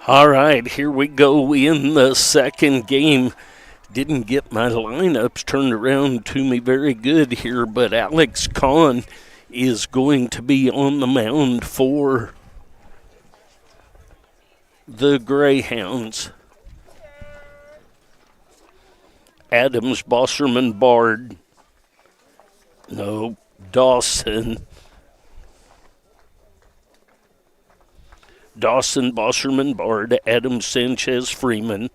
All right, here we go in the second game. Didn't get my lineups turned around to me very good here, but Alex Kahn is going to be on the mound for the Greyhounds. Adams, Bosserman, Bard. No, Dawson, Bosserman, Bard, Adams, Sanchez, Freeman,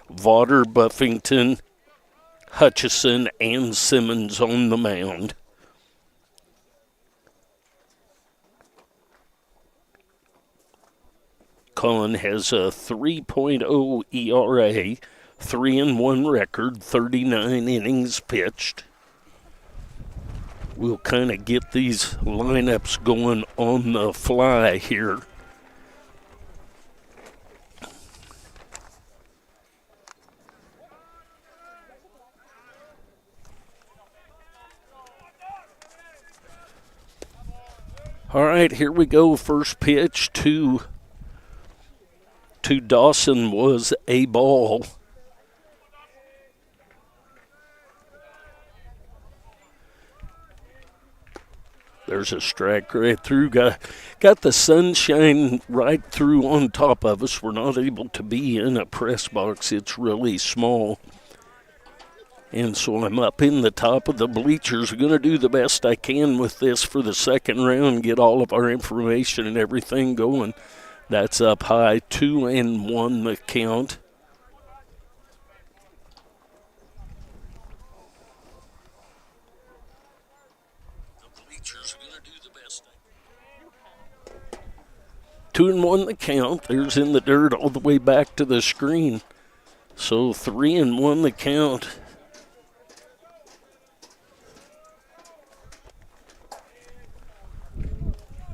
Vaughter, Buffington, Hutchison, and Simmons on the mound. Kahn has a 3.0 ERA, 3-1 record, 39 innings pitched. We'll kind of get these lineups going on the fly here. All right, here we go. First pitch to Dawson was a ball. There's a strike right through. Got the sunshine right through on top of us. We're not able to be in a press box. It's really small. And so I'm up in the top of the bleachers. I'm going to do the best I can with this for the second round, get all of our information and everything going. That's up high, 2-1 the count. The bleachers are going to do the best. 2-1 the count. There's in the dirt all the way back to the screen. So 3-1 the count.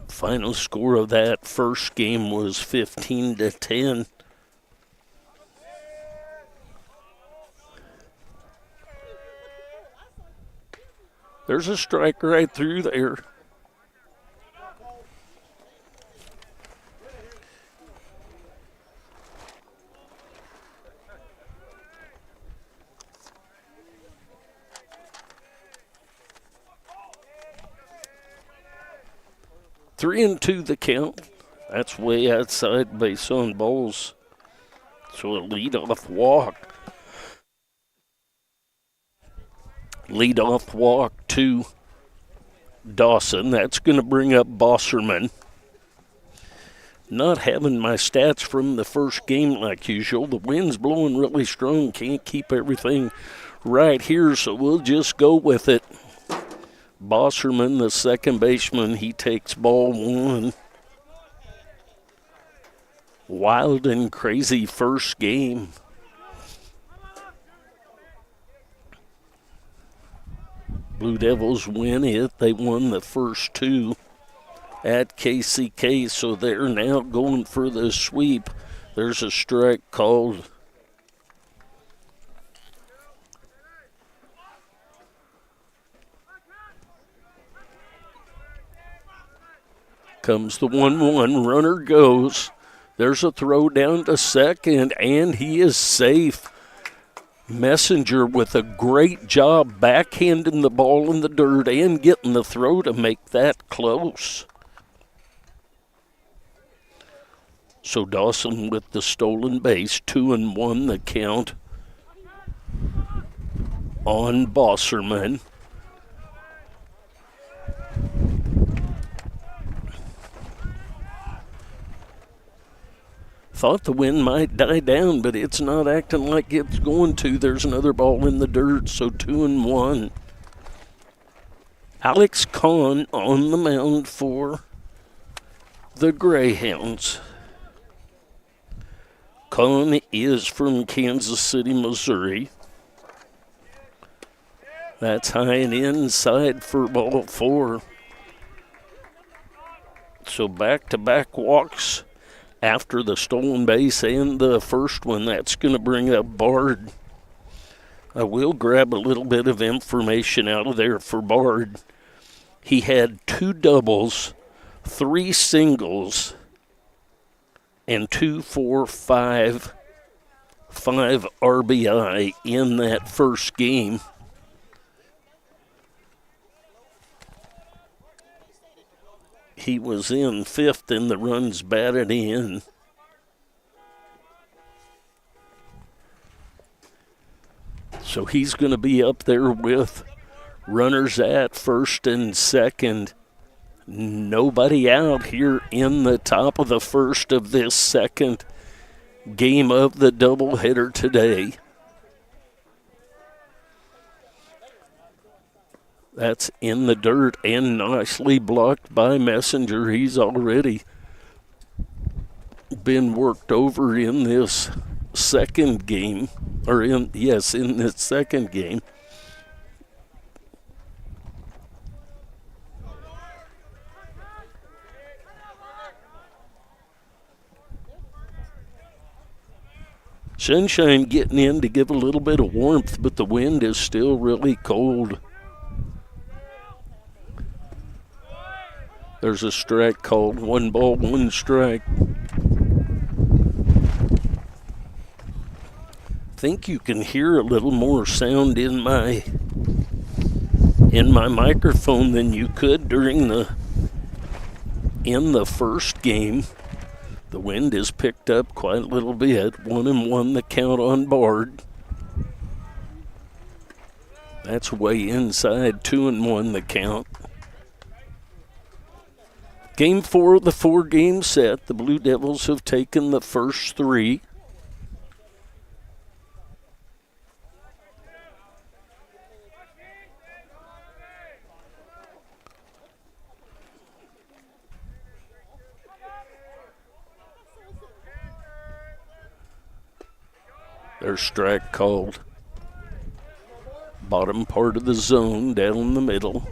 Final score of that first game was 15-10. There's a strike right through there. Three and two the count. That's way outside base on balls. So a leadoff walk. Leadoff walk to Dawson. That's going to bring up Bosserman. Not having my stats from the first game like usual. The wind's blowing really strong. Can't keep everything right here, so we'll just go with it. Bosserman, the second baseman, he takes ball one. Wild and crazy first game. Blue Devils win it. They won the first two at KCK, so they're now going for the sweep. There's a strike called. Comes the 1-1, runner goes. There's a throw down to second, and he is safe. Messenger with a great job backhanding the ball in the dirt and getting the throw to make that close. So Dawson with the stolen base, 2-1 the count on Bosserman. Thought the wind might die down, but it's not acting like it's going to. There's another ball in the dirt, so 2-1. Alex Kahn on the mound for the Greyhounds. Kahn is from Kansas City, Missouri. That's high and inside for ball four. So back-to-back walks after the stolen base and the first one. That's going to bring up Bard. I will grab a little bit of information out of there for Bard. He had 2 doubles, 3 singles, and 2, 4, 5 RBI in that first game. He was in 5th in the runs batted in. So he's going to be up there with runners at first and second. Nobody out here in the top of the first of this second game of the doubleheader today. That's in the dirt and nicely blocked by Messenger. He's already been worked over in this second game, in this second game. Sunshine getting in to give a little bit of warmth, but the wind is still really cold. There's a strike called. 1 ball, 1 strike. Think you can hear a little more sound in my microphone than you could in the first game. The wind is picked up quite a little bit. 1-1 the count on Bard. That's way inside. 2-1 the count. Game 4 of the 4-game set. The Blue Devils have taken the first 3. There's strike called. Bottom part of the zone, down the middle.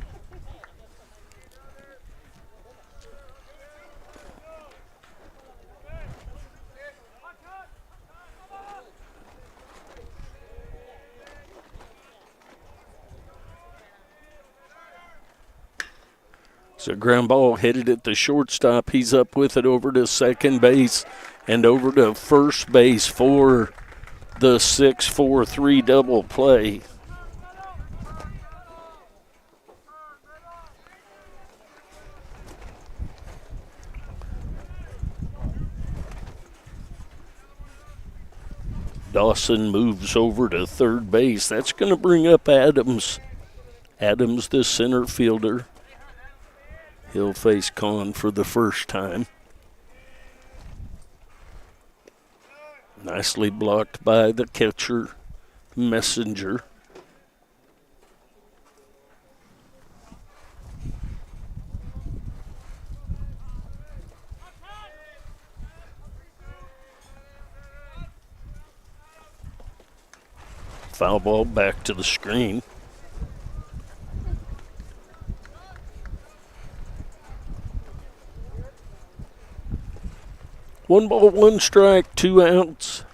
So ground ball headed at the shortstop. He's up with it over to second base and over to first base for the 6-4-3 double play. Dawson moves over to third base. That's going to bring up Adams. Adams, the center fielder. He'll face Kahn for the first time. Nicely blocked by the catcher, Messenger. Foul ball back to the screen. One ball, 1 strike, 2 outs.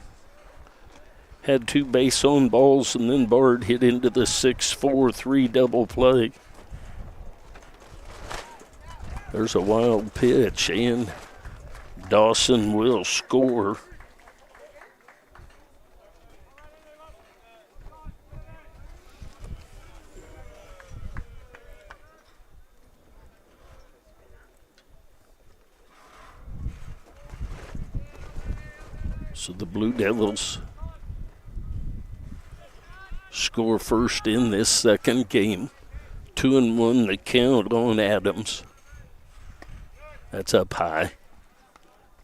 Had 2 base on balls, and then Bard hit into the 6-4-3 double play. There's a wild pitch, and Dawson will score. So the Blue Devils score first in this second game. 2-1 the count on Adams. That's up high.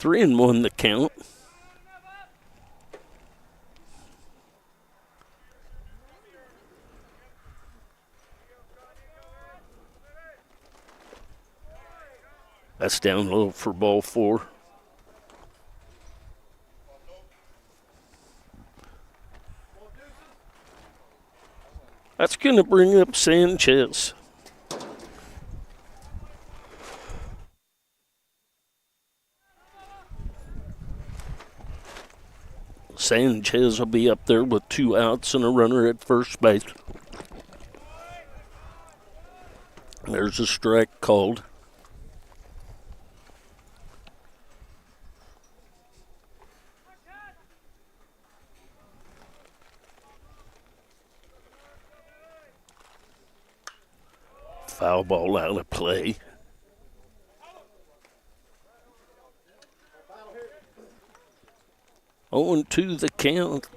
3-1 the count. That's down low for ball 4. That's going to bring up Sanchez. Sanchez will be up there with 2 outs and a runner at first base. There's a strike called. Foul ball out of play. On to the count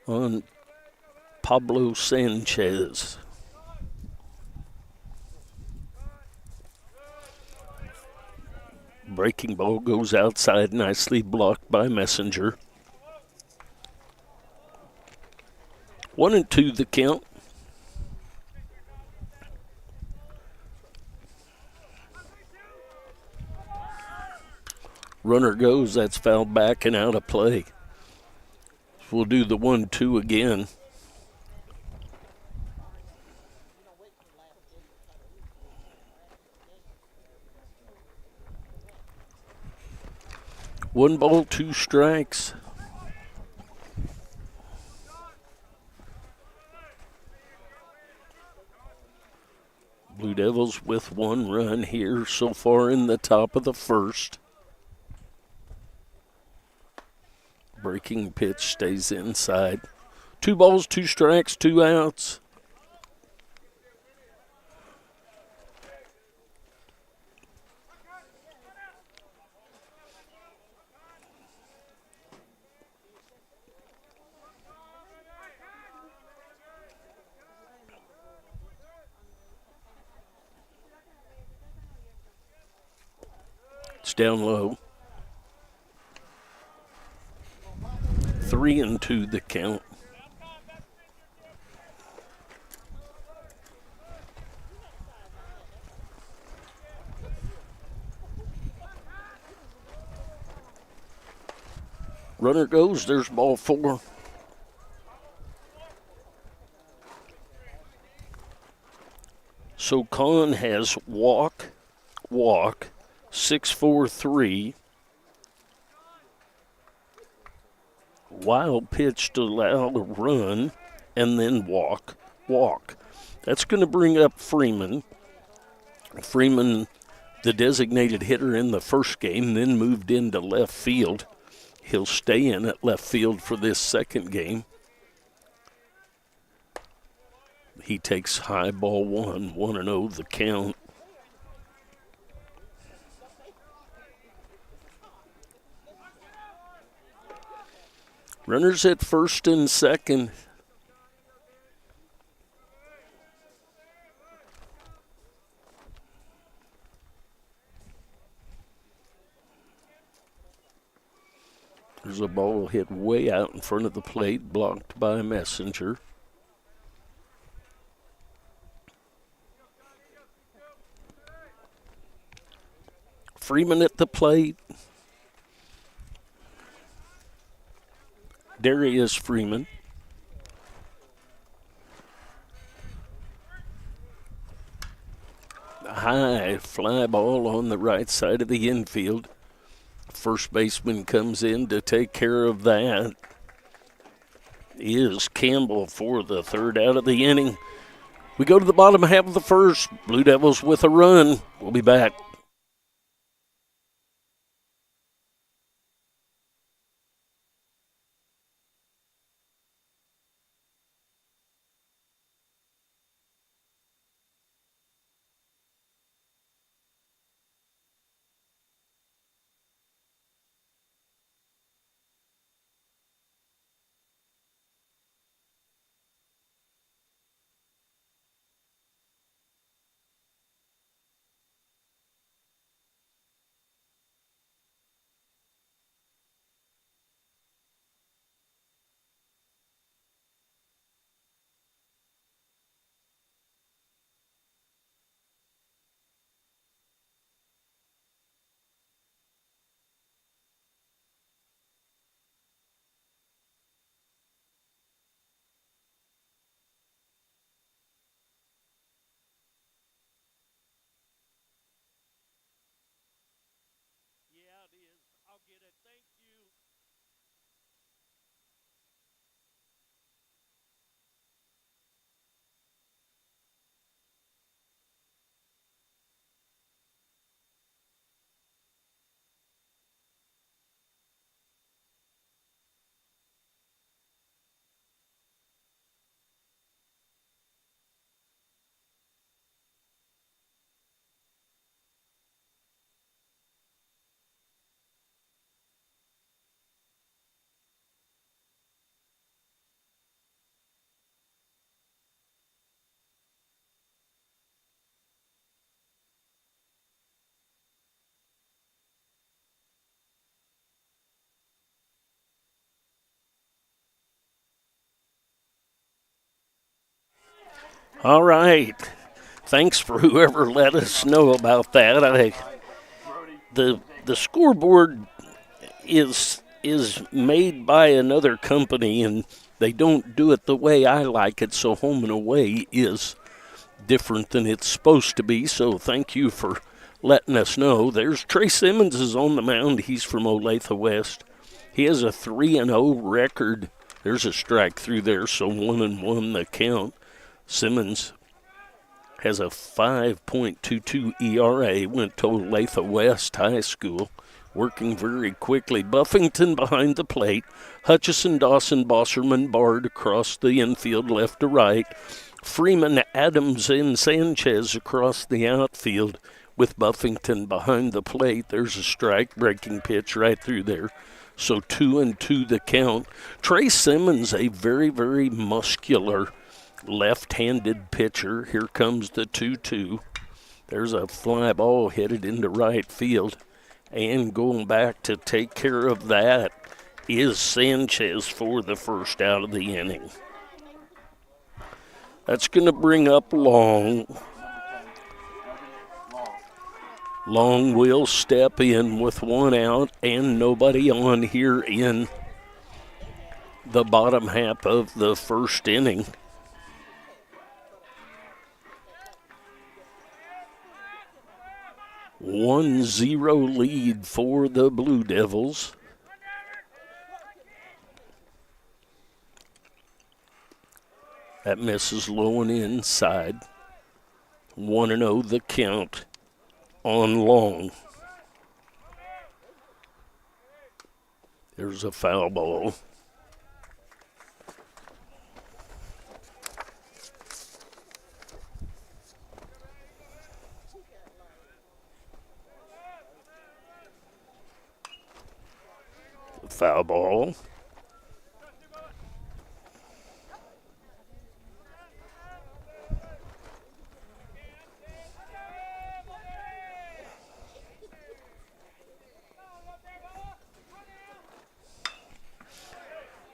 on Pablo Sanchez. Breaking ball goes outside, nicely blocked by Messenger. 1-2 the count. Runner goes, that's fouled back and out of play. We'll do the 1-2 again. One ball, two strikes. Blue Devils with one run here so far in the top of the first. Breaking pitch stays inside. 2 balls, 2 strikes, 2 outs. It's down low. 3-2 the count. Runner goes, there's ball 4. So Kahn has walk, 6-4-3. Wild pitch to allow a run, and then walk. That's going to bring up Freeman. Freeman, the designated hitter in the first game, then moved into left field. He'll stay in at left field for this second game. He takes high ball 1-0 the count. Runners at first and second. There's a ball hit way out in front of the plate, blocked by Messenger. Freeman at the plate. Darius Freeman. High fly ball on the right side of the infield. First baseman comes in to take care of that. Is Campbell for the third out of the inning. We go to the bottom half of the first. Blue Devils with a run. We'll be back. All right. Thanks for whoever let us know about that. The scoreboard is made by another company, and they don't do it the way I like it, so home and away is different than it's supposed to be. So thank you for letting us know. There's Trey Simmons is on the mound. He's from Olathe West. He has a 3-0 record. There's a strike through there, so 1-1 the count. Simmons has a 5.22 ERA, went to Olathe West High School, working very quickly. Buffington behind the plate. Hutchison, Dawson, Bosserman, Bard across the infield, left to right. Freeman, Adams, and Sanchez across the outfield with Buffington behind the plate. There's a strike, breaking pitch right through there. So 2-2 the count. Trey Simmons, a very, very muscular left-handed pitcher. Here comes the 2-2. There's a fly ball headed into right field. And going back to take care of that is Sanchez for the first out of the inning. That's going to bring up Long. Long will step in with one out and nobody on here in the bottom half of the first inning. One 0 lead for the Blue Devils. That misses low and inside. 1-0 the count on Long. There's a foul ball. Foul ball.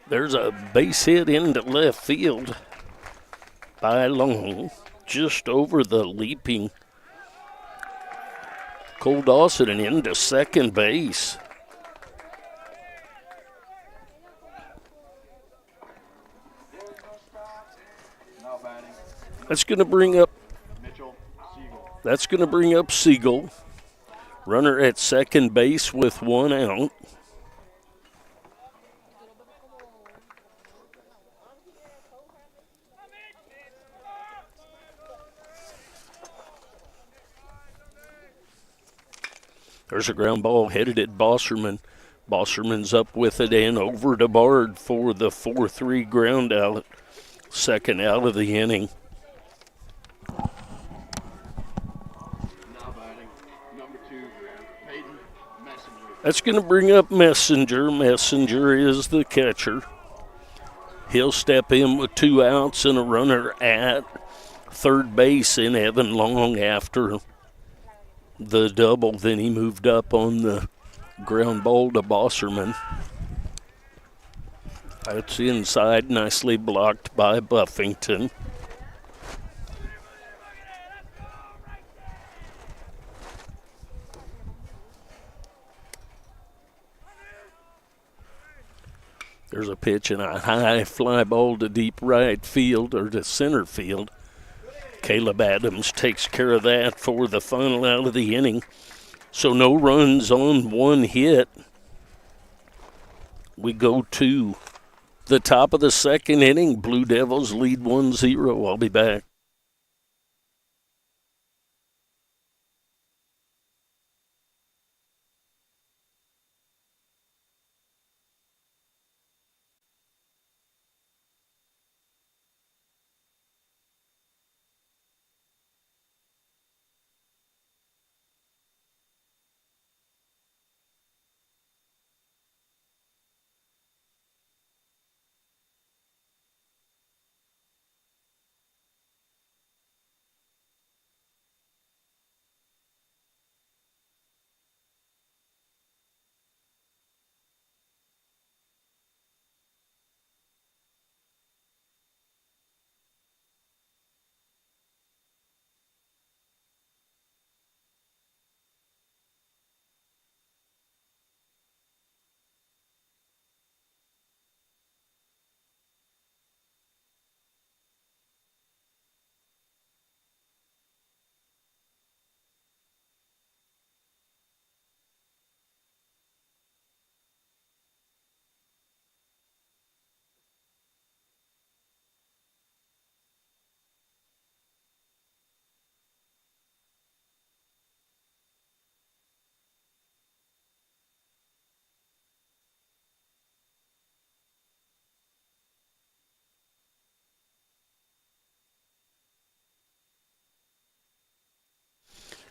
There's a base hit into left field by Long, just over the leaping Cole Dawson and into second base. That's going to bring up Siegel. Runner at second base with one out. There's a ground ball headed at Bosserman. Bosserman's up with it and over to Bard for the 4-3 ground out. Second out of the inning. That's going to bring up Messenger. Messenger is the catcher. He'll step in with two outs and a runner at third base in Evan Long after the double. Then he moved up on the ground ball to Bosserman. That's inside, nicely blocked by Buffington. There's a pitch and a high fly ball to deep right field or to center field. Caleb Adams takes care of that for the final out of the inning. So no runs on one hit. We go to the top of the second inning. Blue Devils lead 1-0. I'll be back.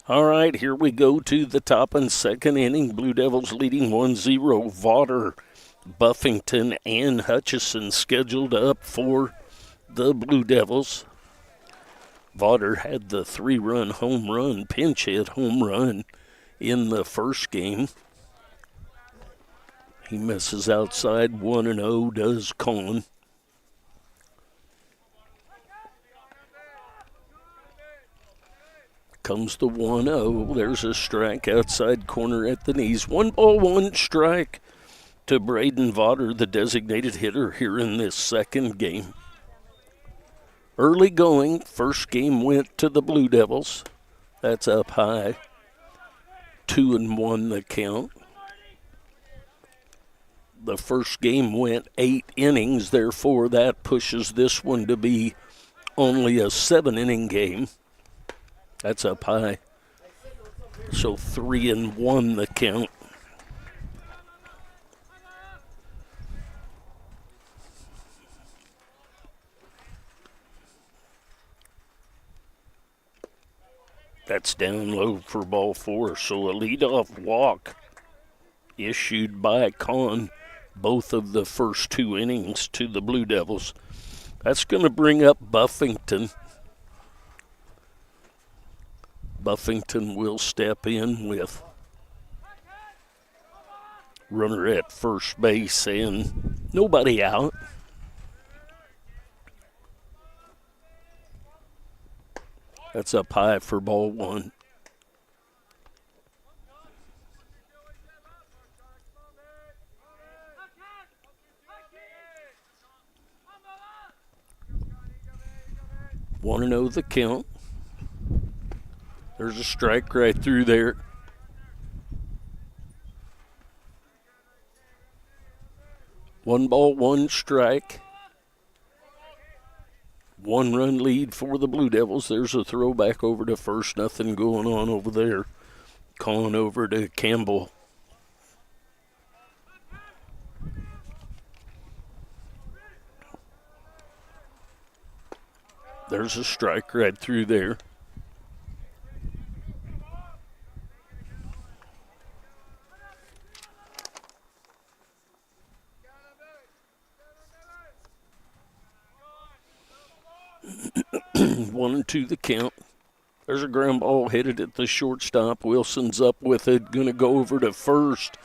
All right, here we go to the top and second inning. Blue Devils leading 1-0. Vaughter, Buffington, and Hutchison scheduled up for the Blue Devils. Vaughter had the 3-run home run, pinch hit home run in the first game. He misses outside 1-0, does Cohen. Comes the 1-0. There's a strike outside corner at the knees. 1-1 strike to Braden Vaughter, the designated hitter here in this second game. Early going, first game went to the Blue Devils. That's up high. 2-1 the count. The first game went 8 innings, therefore that pushes this one to be only a 7-inning game. That's up high. So 3-1 the count. That's down low for ball 4. So a leadoff walk issued by Kahn both of the first 2 innings to the Blue Devils. That's going to bring up Buffington. Buffington will step in with runner at first base and nobody out. That's up high for ball 1. Want to know the count? There's a strike right through there. One ball, one strike. 1-run lead for the Blue Devils. There's a throw back over to first. Nothing going on over there. Calling over to Campbell. There's a strike right through there. One and two the count. There's a ground ball headed at the shortstop. Wilson's up with it. Going to go over to first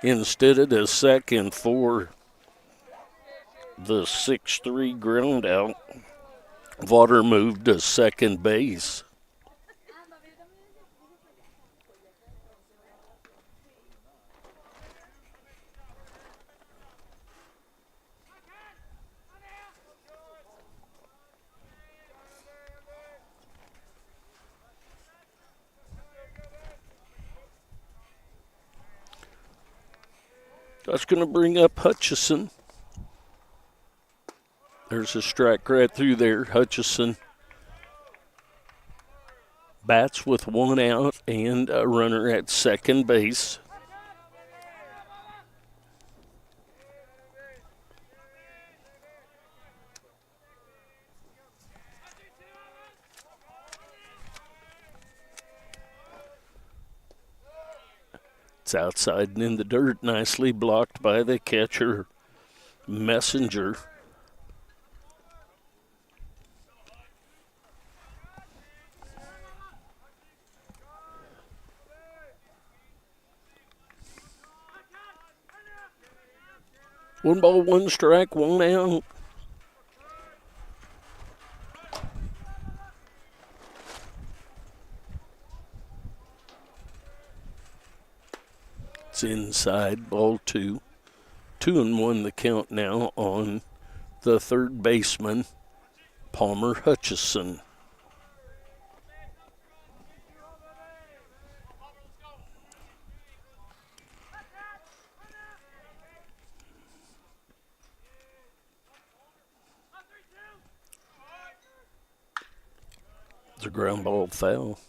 instead of to second for the 6-3 ground out. Vaughter moved to second base. That's going to bring up Hutchison. There's a strike right through there. Hutchison bats with 1 out and a runner at second base. It's outside and in the dirt, nicely blocked by the catcher, Messenger. One ball, one strike, 1 out. It's inside, ball 2. 2-1 the count now on the third baseman, Palmer Hutchison. It's a ground ball foul.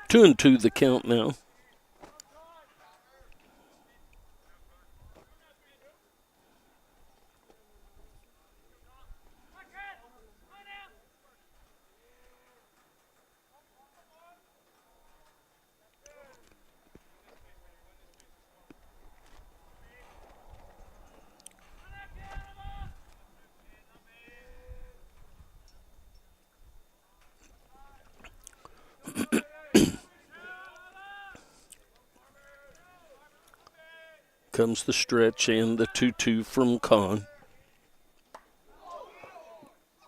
Two and two the count now. Comes the stretch and the 2-2 from Kahn.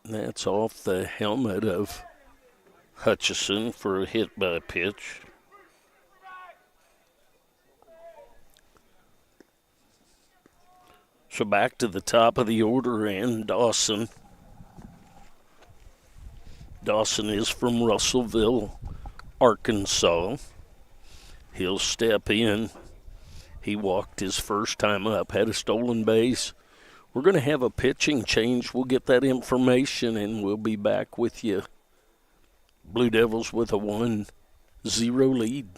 That's off the helmet of Hutchison for a hit by pitch. So back to the top of the order and Dawson. Dawson is from Russellville, Arkansas. He'll step in. He walked his first time up, had a stolen base. We're going to have a pitching change. We'll get that information, and we'll be back with you. Blue Devils with a 1-0 lead.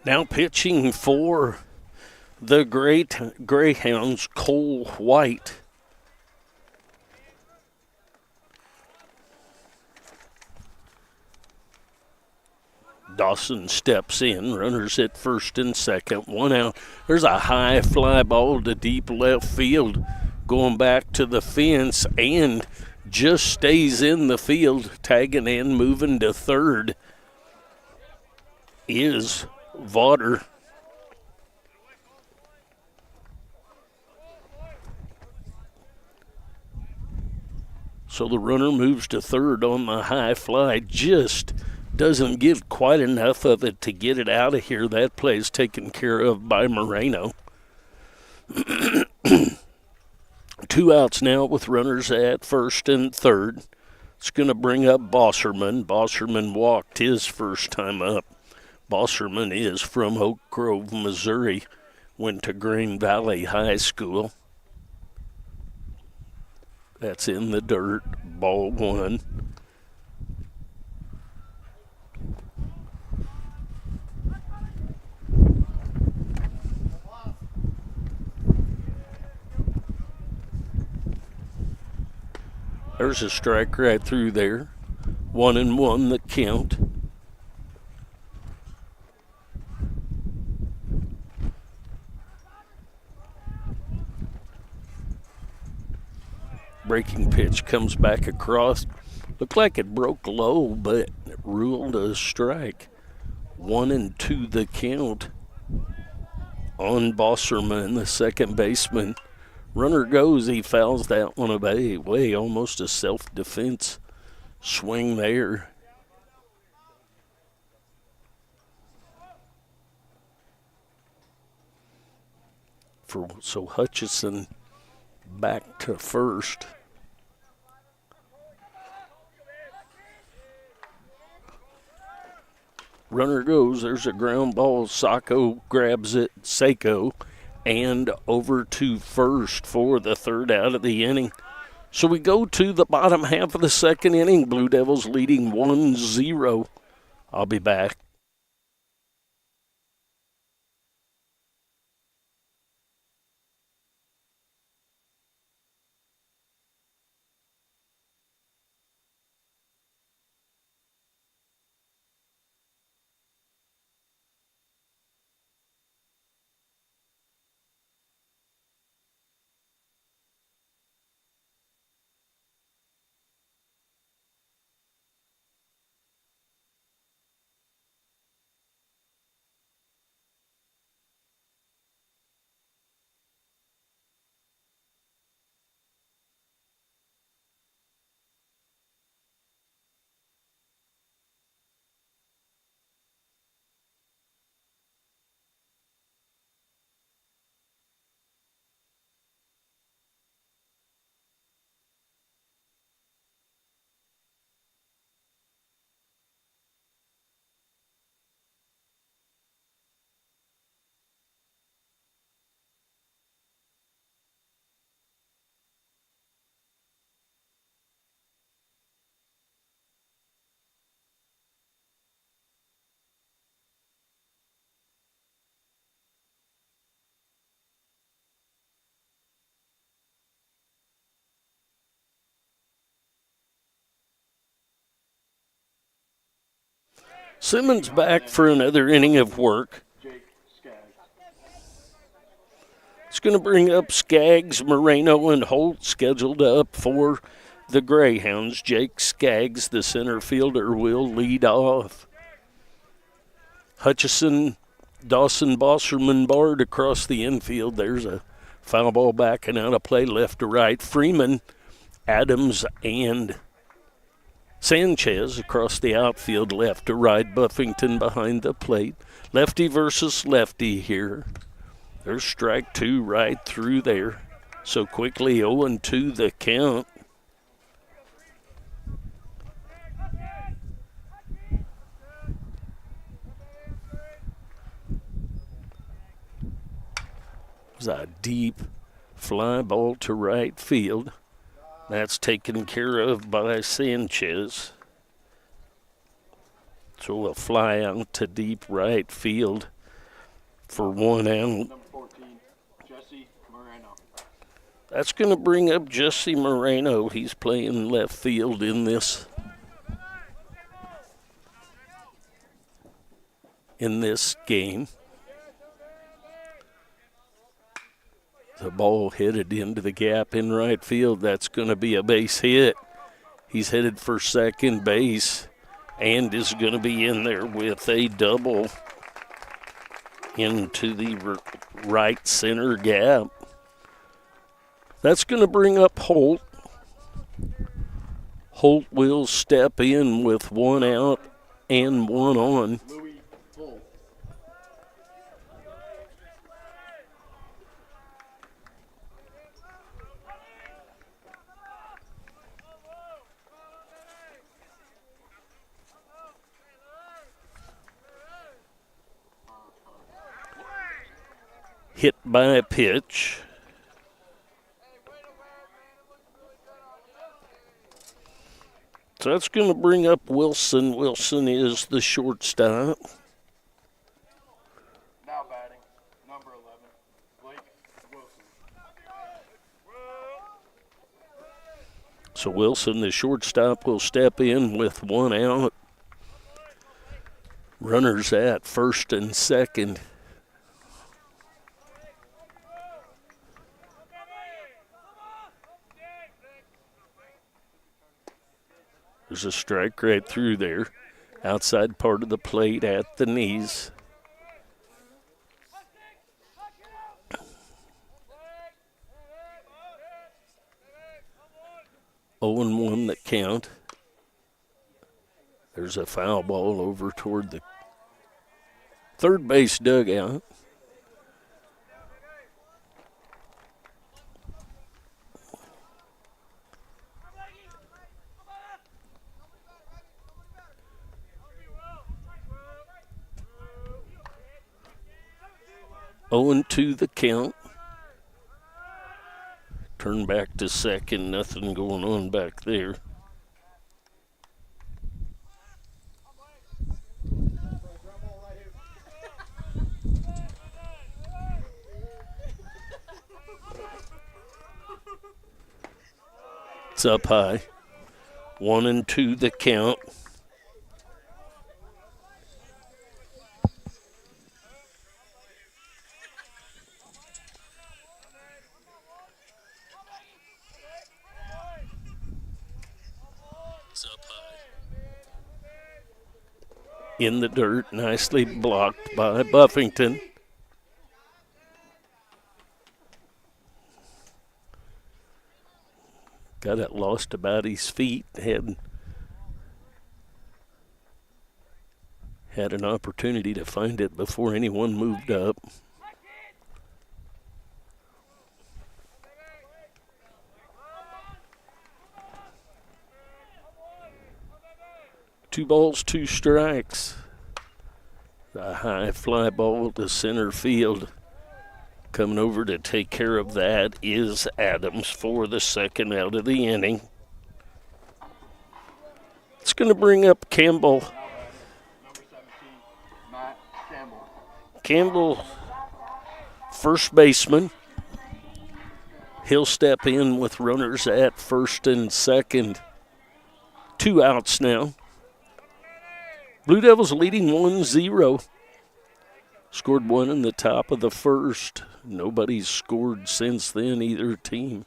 Now pitching for the great Greyhounds, Cole White. Dawson steps in, runners at first and second, 1 out. There's a high fly ball to deep left field, going back to the fence and just stays in the field, tagging and moving to third is Vaughter. So the runner moves to third on the high fly, just doesn't get quite enough of it to get it out of here. That play is taken care of by Moreno. 2 outs now with runners at first and third. It's going to bring up Bosserman. Bosserman walked his first time up. Bosserman is from Oak Grove, Missouri. Went to Green Valley High School. That's in the dirt. Ball 1. There's a strike right through there. 1-1 the count. Breaking pitch comes back across. Looked like it broke low, but it ruled a strike. 1-2 the count on Bosserman, the second baseman. Runner goes, he fouls that one away, almost a self-defense swing there. So Hutchison back to first. Runner goes, there's a ground ball. Sacco grabs it, Seiko, and over to first for the third out of the inning. So we go to the bottom half of the second inning. Blue Devils leading 1-0. I'll be back. Simmons back for another inning of work. It's going to bring up Skaggs, Moreno, and Holt scheduled up for the Greyhounds. Jake Skaggs, the center fielder, will lead off. Hutchison, Dawson, Bosserman, Bard across the infield. There's a foul ball backing out of play left to right. Freeman, Adams, and Sanchez across the outfield left to right. Buffington behind the plate. Lefty versus lefty here. There's strike two right through there. So quickly 0-2 the count. It was a deep fly ball to right field. That's taken care of by Sanchez. So a fly out to deep right field for 1 out. That's going to bring up Jesse Moreno. He's playing left field in this game. The ball headed into the gap in right field. That's going to be a base hit. He's headed for second base and is going to be in there with a double into the right center gap. That's going to bring up Holt. Holt will step in with 1 out and 1 on. Hit by a pitch. So that's going to bring up Wilson. Wilson is the shortstop. Now batting, number 11, Blake Wilson. So Wilson, the shortstop, will step in with 1 out. Runners at first and second. There's a strike right through there. Outside part of the plate at the knees. Oh and 1 the count. There's a foul ball over toward the third base dugout. Oh and 2 the count. Turn back to second, nothing going on back there. It's up high. 1 and 2 the count. It's up high. In the dirt, nicely blocked by Buffington. Got it lost about his feet. Had an opportunity to find it before anyone moved up. Two balls, two strikes. A high fly ball to center field. Coming over to take care of that is Adams for the second out of the inning. It's going to bring up Campbell. Number 17, Matt Campbell. Campbell, first baseman. He'll step in with runners at first and second. 2 outs now. Blue Devils leading 1-0. Scored 1 in the top of the first. Nobody's scored since then, either team.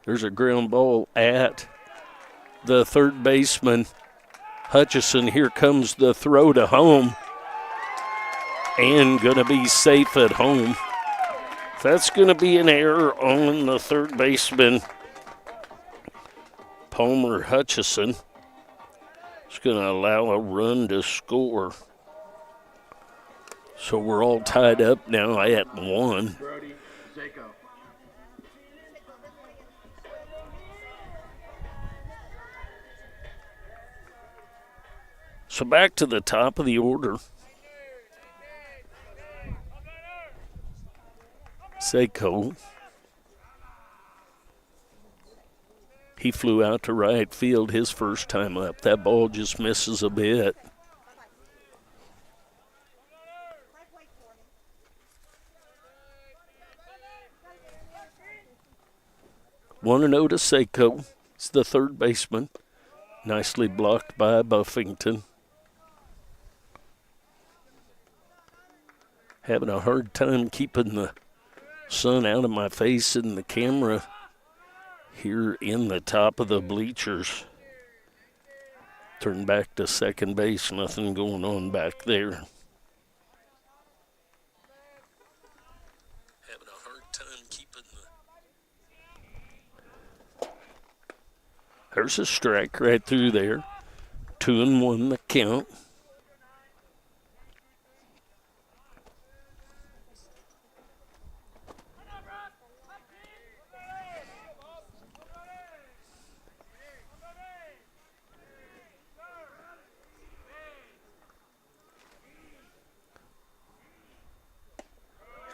There's a ground ball at the third baseman, Hutchison. Here comes the throw to home. And going to be safe at home. That's going to be an error on the third baseman, Palmer Hutchison. It's going to allow a run to score. So we're all tied up now at 1. Brody Zako. So back to the top of the order. Zako. He flew out to right field his first time up. That ball just misses a bit. One and 0 to Zako. It's the third baseman. Nicely blocked by Buffington. Having a hard time keeping the sun out of my face and the camera here in the top of the bleachers. Turn back to second base, nothing going on back there. Having a hard time keeping the... There's a strike right through there. 2-1 the count.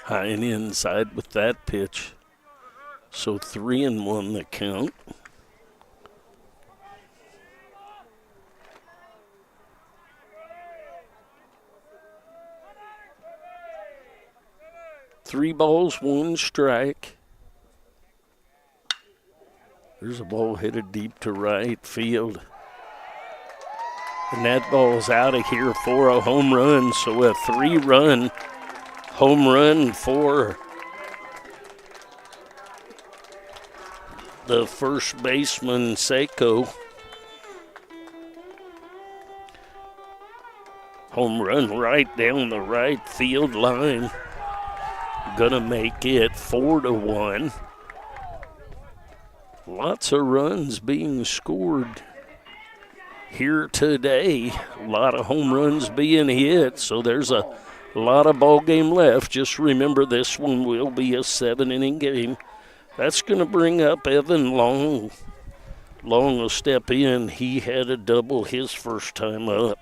High and inside with that pitch. So 3-1 the count. Three balls, one strike. There's a ball headed deep to right field. And that ball's out of here for a home run. So a 3-run home run for the first baseman, Zako. Home run right down the right field line. Gonna make it 4-1. Lots of runs being scored here today. A lot of home runs being hit, so there's a lot of ball game left. Just remember, this one will be a 7-inning game. That's going to bring up Evan Long. Long will step in. He had a double his first time up.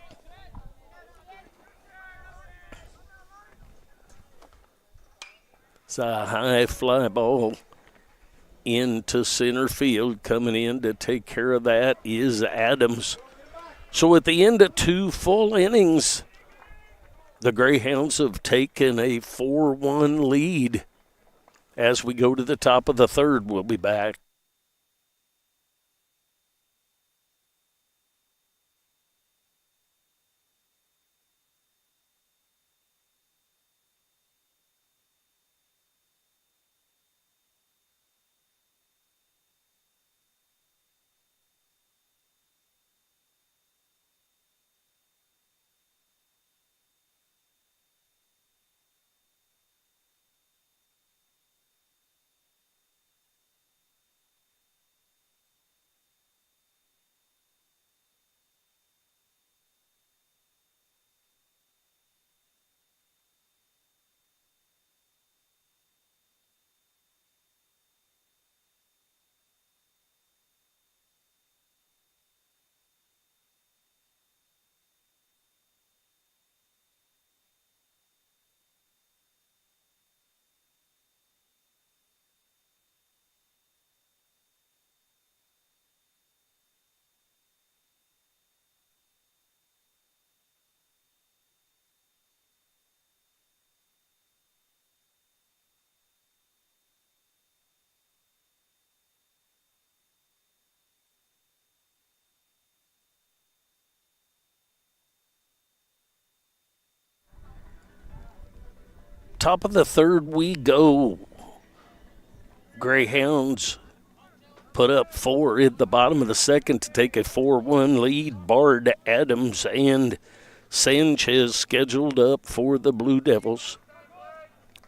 It's a high fly ball into center field. Coming in to take care of that is Adams. So at the end of 2 full innings, the Greyhounds have taken a 4-1 lead. As we go to the top of the third, we'll be back. Top of the third we go. Greyhounds put up 4 at the bottom of the second to take a 4-1 lead. Bard, Adams, and Sanchez scheduled up for the Blue Devils.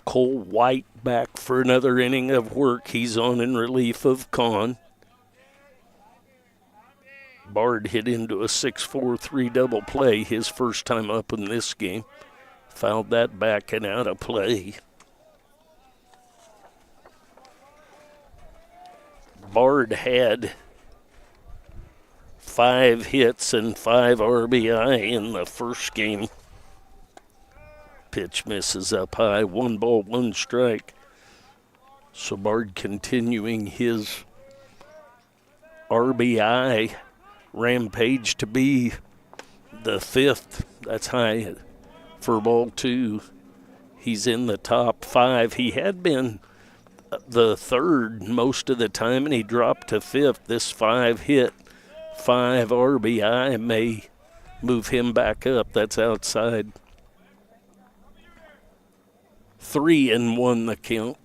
Cole White back for another inning of work. He's on in relief of Kahn. Bard hit into a 6-4-3 double play his first time up in this game. Fouled that back and out of play. Bard had 5 hits and 5 RBI in the first game. Pitch misses up high, 1 ball, 1 strike. So Bard continuing his RBI rampage to be the 5th. That's high for ball 2. He's in the top 5. He had been the 3rd most of the time, and he dropped to 5th. This 5 hit, 5 RBI may move him back up. That's outside. 3-1 the count.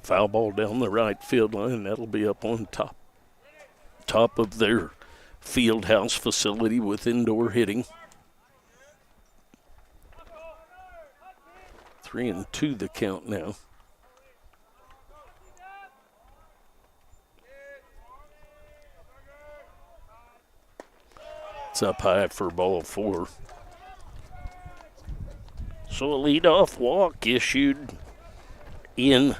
Foul ball down the right field line. That'll be up on top of their field house facility with indoor hitting. 3-2 the count now. It's up high for ball 4. So a leadoff walk issued in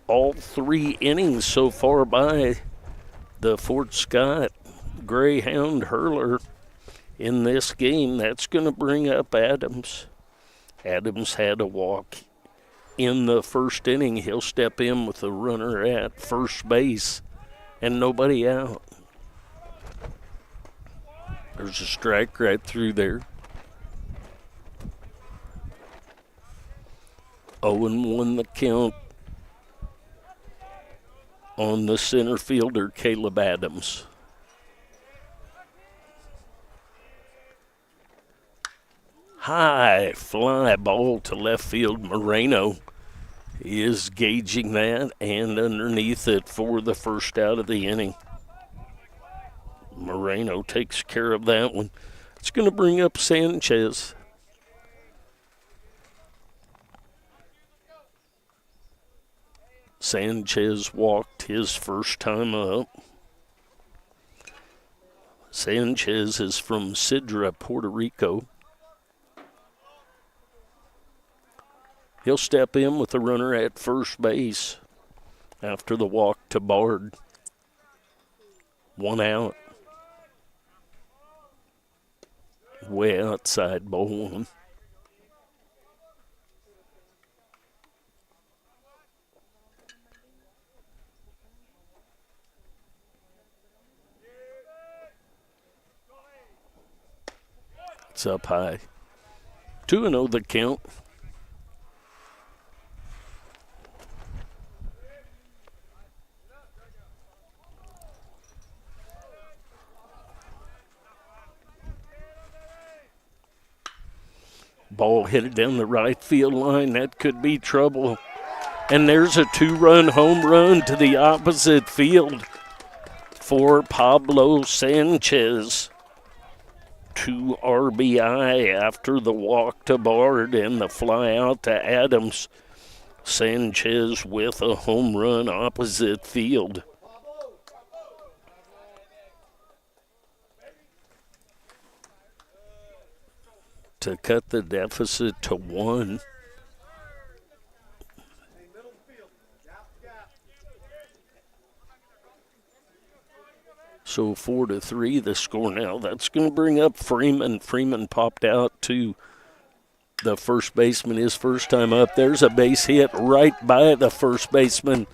all 3 innings so far by the Fort Scott Greyhound hurler in this game. That's going to bring up Adams. Adams had a walk in the first inning. He'll step in with a runner at first base and nobody out. There's a strike right through there. 0-1 the count on the center fielder, Caleb Adams. High fly ball to left field. Moreno is gauging that and underneath it for the first out of the inning. Moreno takes care of that one. It's going to bring up Sanchez. Sanchez walked his first time up. Sanchez is from Sidra, Puerto Rico. He'll step in with the runner at first base after the walk to Bard. 1 out. Way outside, ball 1. It's up high. 2-0 the count. Ball hit it down the right field line. That could be trouble. And there's a 2-run home run to the opposite field for Pablo Sanchez. 2 RBI after the walk to Bard and the fly out to Adams. Sanchez with a home run opposite field. To cut the deficit to 1. So 4-3 the score now. That's going to bring up Freeman. Freeman popped out to the first baseman his first time up. There's a base hit right by the first baseman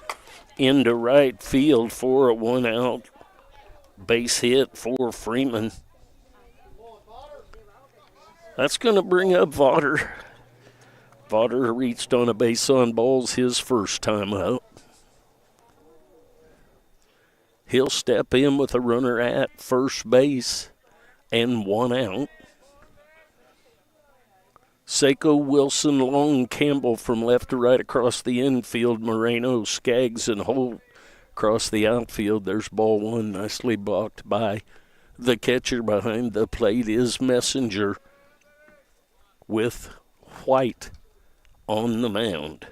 into right field for a 1-out base hit for Freeman. That's going to bring up Vaughter. Vaughter reached on a base on balls his first time up. He'll step in with a runner at first base and 1 out. Seiko, Wilson, Long, Campbell from left to right across the infield. Moreno, Skaggs, and Holt across the outfield. There's ball 1, nicely blocked by the catcher. Behind the plate is Messenger with White on the mound.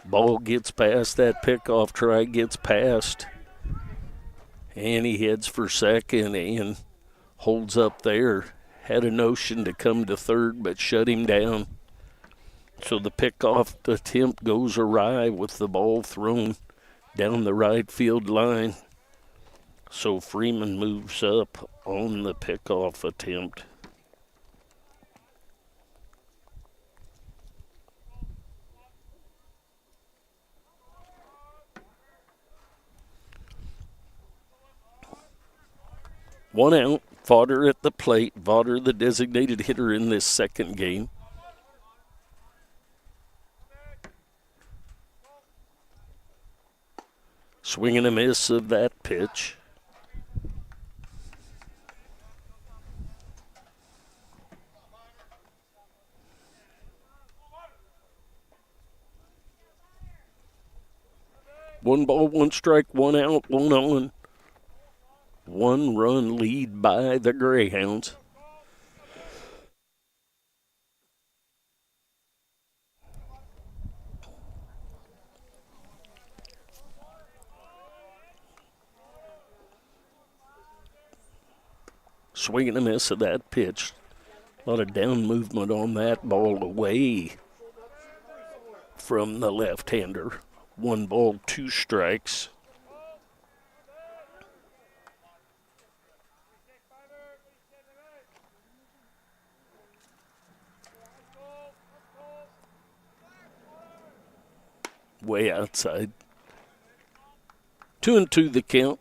Ball gets past that pickoff try, gets past, and he heads for second and holds up there. Had a notion to come to third, but shut him down. So the pickoff attempt goes awry with the ball thrown down the right field line. So Freeman moves up on the pickoff attempt. One out, Vaughter at the plate. Vaughter, the designated hitter in this second game. Swing and a miss of that pitch. One ball, one strike, 1 out, 1 on. 1-run lead by the Greyhounds. Swing and a miss of that pitch. A lot of down movement on that ball away from the left-hander. 1 ball, 2 strikes. Way outside. 2-2 the count.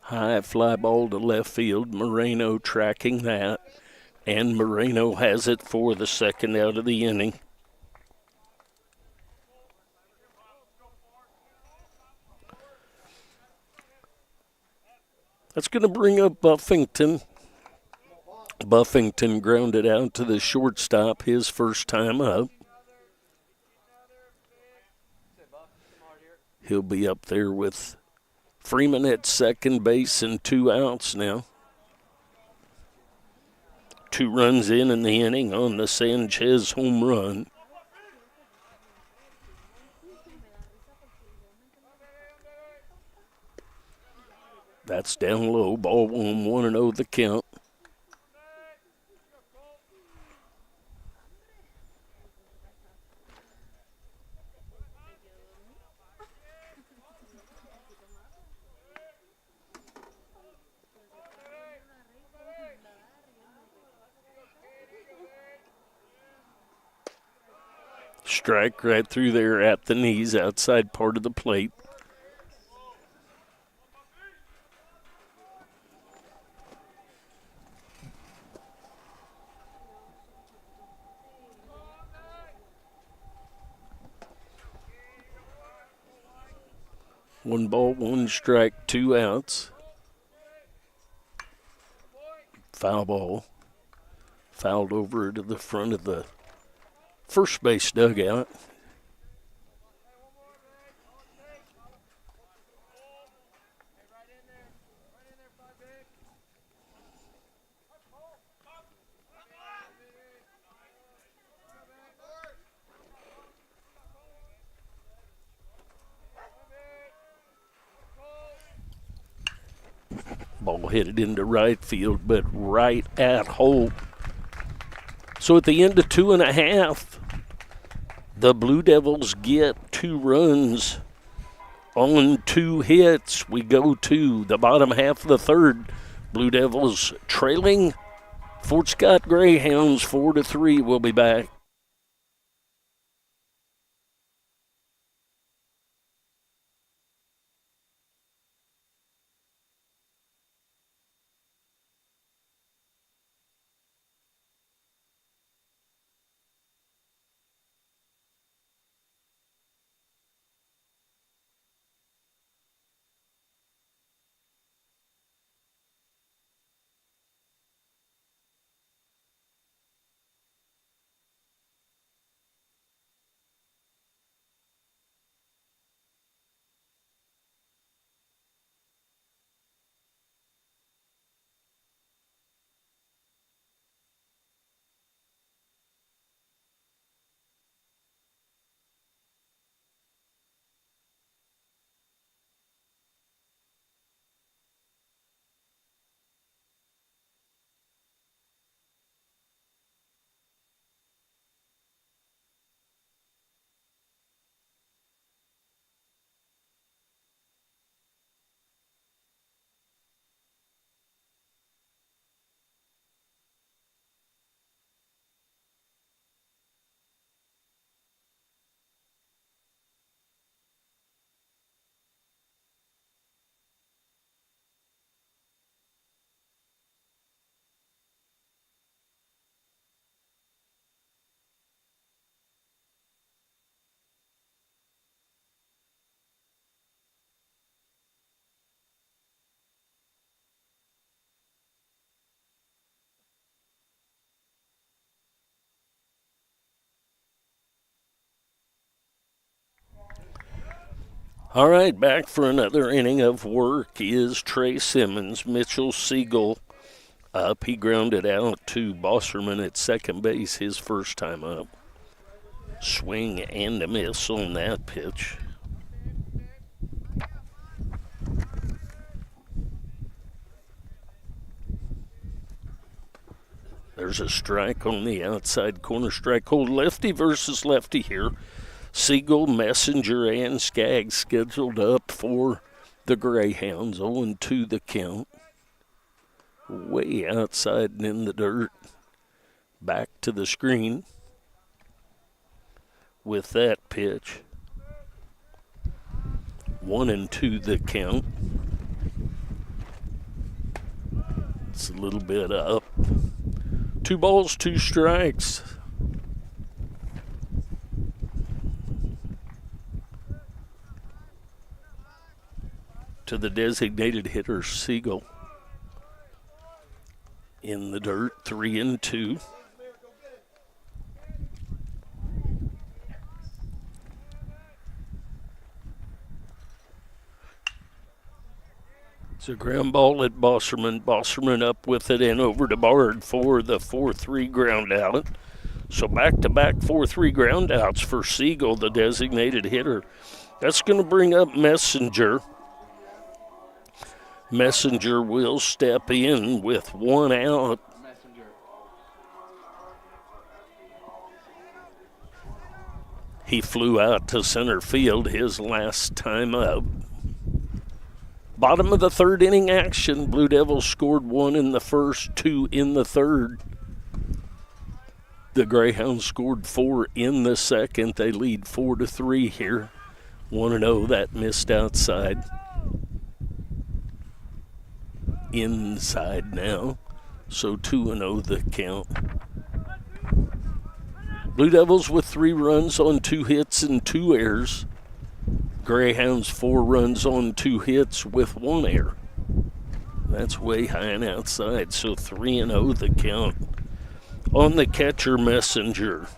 High fly ball to left field. Moreno tracking that. And Moreno has it for the second out of the inning. That's going to bring up Buffington. Buffington grounded out to the shortstop his first time up. He'll be up there with Freeman at second base and 2 outs now. 2 runs in the inning on the Sanchez home run. That's down low. Ball 1-0 the count. Strike right through there at the knees, outside part of the plate. One ball, one strike, 2 outs. Foul ball. Fouled over to the front of the first base dugout. Ball headed into right field, but right at Holt. So at the end of 2.5, the Blue Devils get 2 runs on 2 hits. We go to the bottom half of the third. Blue Devils trailing Fort Scott Greyhounds 4-3. We'll be back. All right, back for another inning of work is Trey Simmons. Mitchell Siegel up. He grounded out to Bosserman at second base his first time up. Swing and a miss on that pitch. There's a strike on the outside corner. Strike hold. Lefty versus lefty here. Siegel, Messenger, and Skaggs scheduled up for the Greyhounds. 0-2 the count. Way outside and in the dirt. Back to the screen with that pitch. 1-2 the count. It's a little bit up. 2 balls, 2 strikes. To the designated hitter, Siegel. In the dirt, 3-2. It's a ground ball at Bosserman. Bosserman up with it and over to Bard for the 4-3 ground out. So back-to-back 4-3 ground outs for Siegel, the designated hitter. That's going to bring up Messenger. Messenger will step in with 1 out. He flew out to center field his last time up. Bottom of the 3rd inning action. Blue Devils scored 1 in the first, 2 in the 3rd. The Greyhounds scored 4 in the 2nd. They lead 4-3 here. 1-0, that missed outside. Inside now. So 2-0 the count. Blue Devils with 3 runs on 2 hits and 2 errors. Greyhounds 4 runs on 2 hits with 1 error. That's way high and outside, so 3-0 the count. On the catcher, Messenger.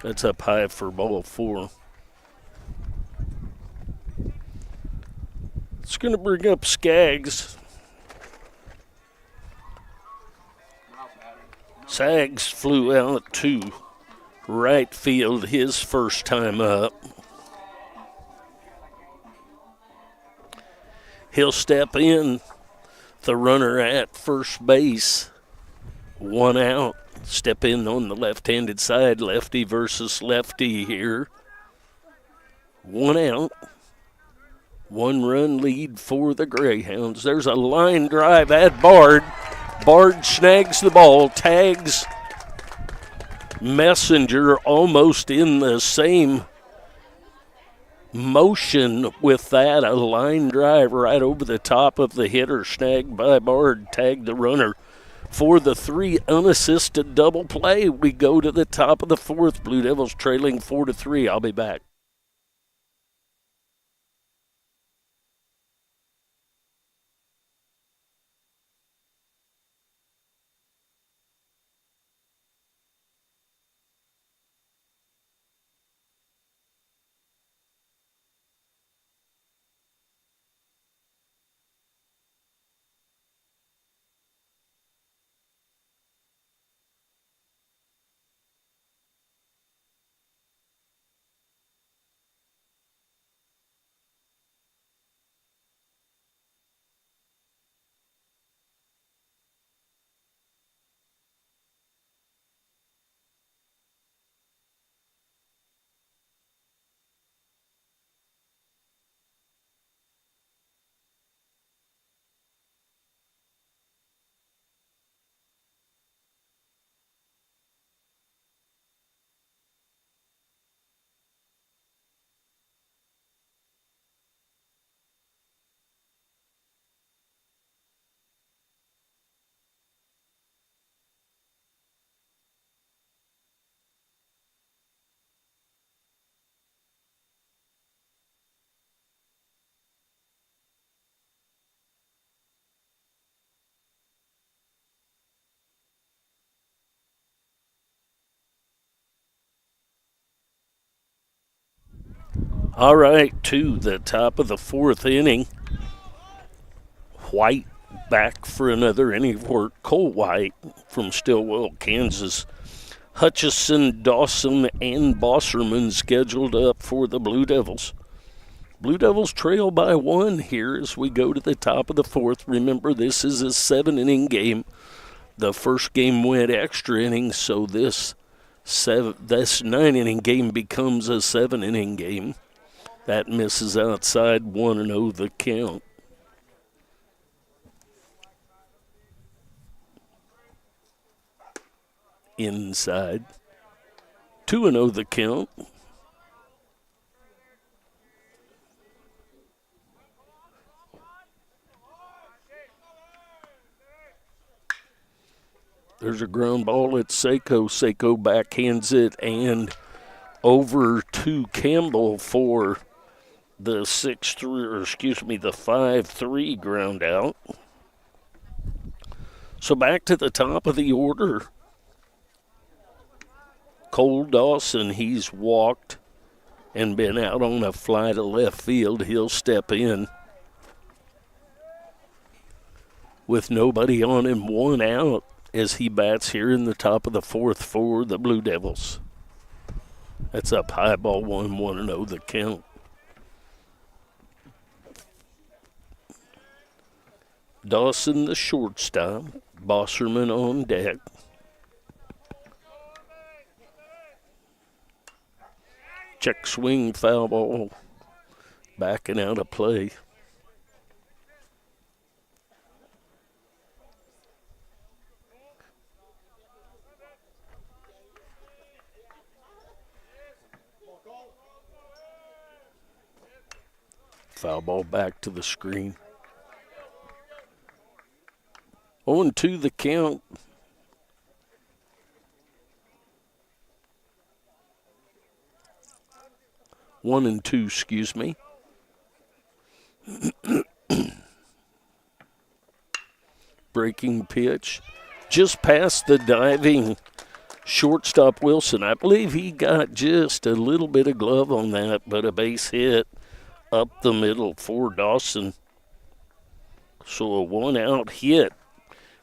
That's up high for ball 4. It's going to bring up Skaggs. Sags flew out to right field his first time up. He'll step in, the runner at first base. 1 out. Step in on the left-handed side, lefty versus lefty here. 1 out. 1-run lead for the Greyhounds. There's a line drive at Bard. Bard snags the ball, tags Messenger almost in the same motion with that. A line drive right over the top of the hitter, snagged by Bard, tagged the runner. For the 3 unassisted double play, we go to the top of the 4th. Blue Devils trailing 4-3. I'll be back. All right, to the top of the 4th inning. White back for another inning of work. Cole White from Stillwell, Kansas. Hutchison, Dawson, and Bosserman scheduled up for the Blue Devils. Blue Devils trail by 1 here as we go to the top of the 4th. Remember, this is a 7-inning game. The first game went extra innings, so this 9-inning game becomes a 7-inning game. That misses outside, 1-0 the count. Inside, 2-0 the count. There's a ground ball at Seiko. Seiko backhands it and over to Campbell for the 5-3 ground out. So back to the top of the order. Cole Dawson, he's walked and been out on a fly to left field. He'll step in with nobody on him, 1 out as he bats here in the top of the 4th for the Blue Devils. That's up high, ball 1, 1-0 the count. Dawson, the shortstop. Bosserman on deck. Check swing, foul ball. Backing out of play. Foul ball back to the screen. 0-2 the count. One and two, excuse me. Breaking pitch. Just past the diving shortstop Wilson. I believe he got just a little bit of glove on that, but a base hit up the middle for Dawson. So a 1-out hit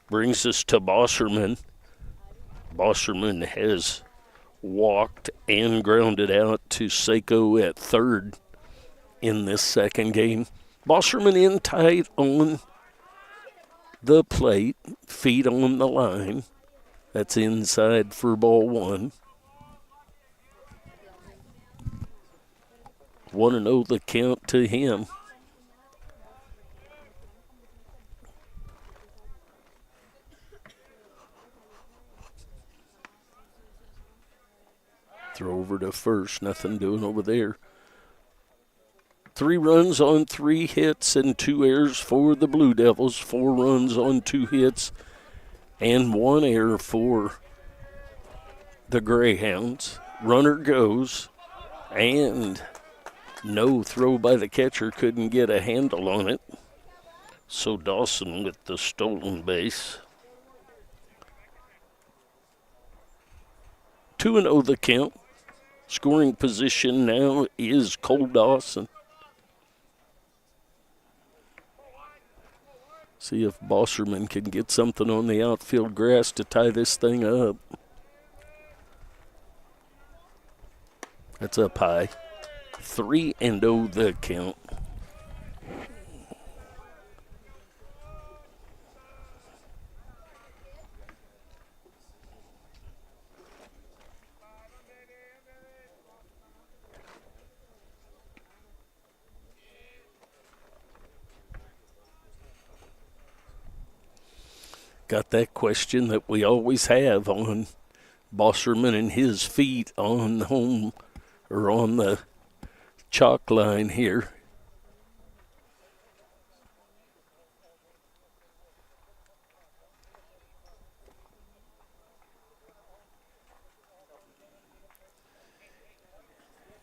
brings us to Bosserman. Bosserman has walked and grounded out to Seiko at third in this second game. Bosserman in tight on the plate, feet on the line. That's inside for ball 1. 1-0 the count to him. Throw over to first. Nothing doing over there. 3 runs on 3 hits and 2 errors for the Blue Devils. 4 runs on 2 hits and 1 error for the Greyhounds. Runner goes, and no throw by the catcher. Couldn't get a handle on it. So Dawson with the stolen base. 2-0 the count. Scoring position now is Cole Dawson. See if Bosserman can get something on the outfield grass to tie this thing up. That's up high. 3-0 the count. Got that question that we always have on Bosserman and his feet on home or on the chalk line here.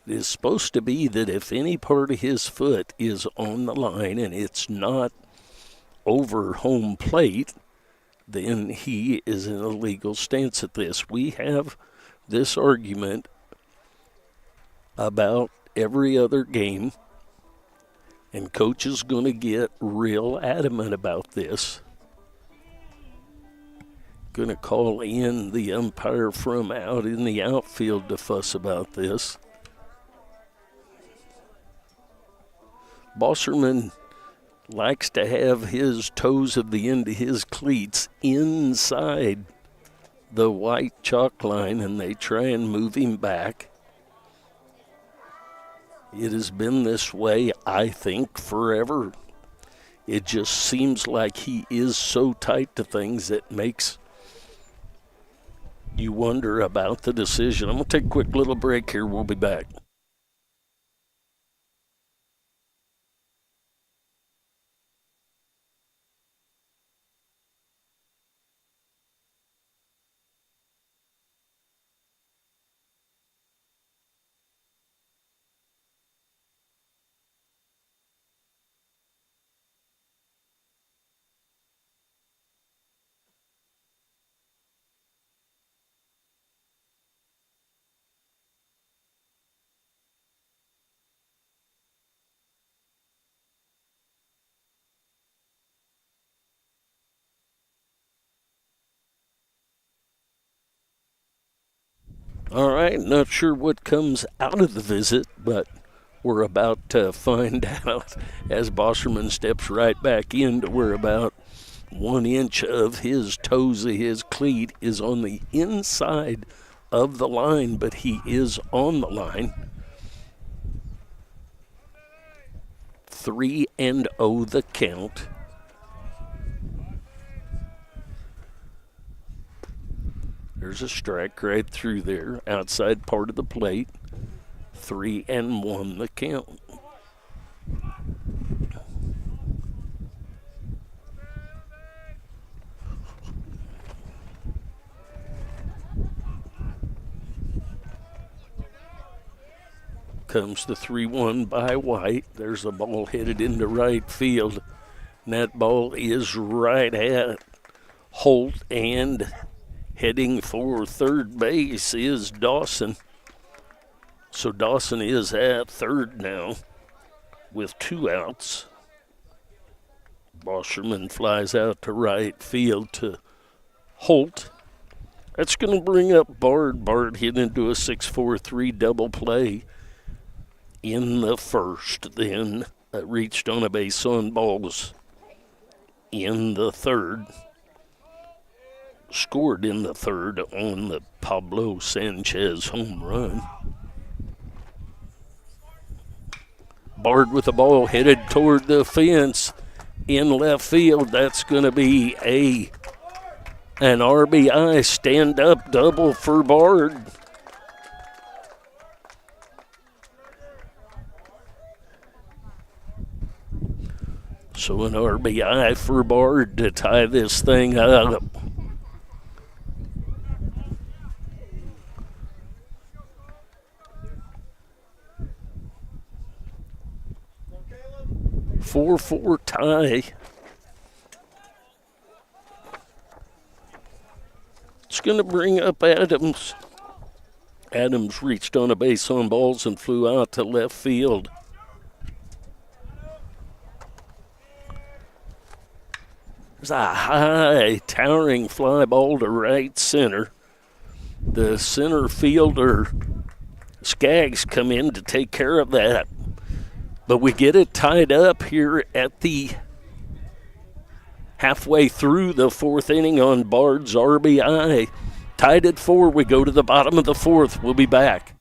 It is supposed to be that if any part of his foot is on the line and it's not over home plate, then he is in a legal stance at this. We have this argument about every other game, and Coach is going to get real adamant about this. Going to call in the umpire from out in the outfield to fuss about this. Bosserman likes to have his toes of the end of his cleats inside the white chalk line, and they try and move him back. It has been this way, I think, forever. It just seems like he is so tight to things that makes you wonder about the decision. I'm going to take a quick little break here. We'll be back. All right, not sure what comes out of the visit, but we're about to find out as Bosserman steps right back in to where about 1 inch of his toes of his cleat is on the inside of the line, but he is on the line. 3-0 the count. There's a strike right through there, outside part of the plate. 3-1 the count. Comes the 3-1 by White. There's a ball headed into right field. And that ball is right at Holt, and heading for third base is Dawson. So Dawson is at third now with 2 outs. Bosserman flies out to right field to Holt. That's going to bring up Bard. Bard hit into a 6-4-3 double play in the first, then reached on a base on balls in the third. Scored in the third on the Pablo Sanchez home run. Bard with the ball headed toward the fence in left field. That's going to be an RBI stand-up double for Bard. So an RBI for Bard to tie this thing up. Four tie. It's going to bring up Adams. Adams reached on a base on balls and flew out to left field. There's a high, towering fly ball to right center. The center fielder, Skaggs, come in to take care of that. But we get it tied up here at the halfway through the fourth inning on Bard's RBI. Tied at 4. We go to the bottom of the fourth. We'll be back.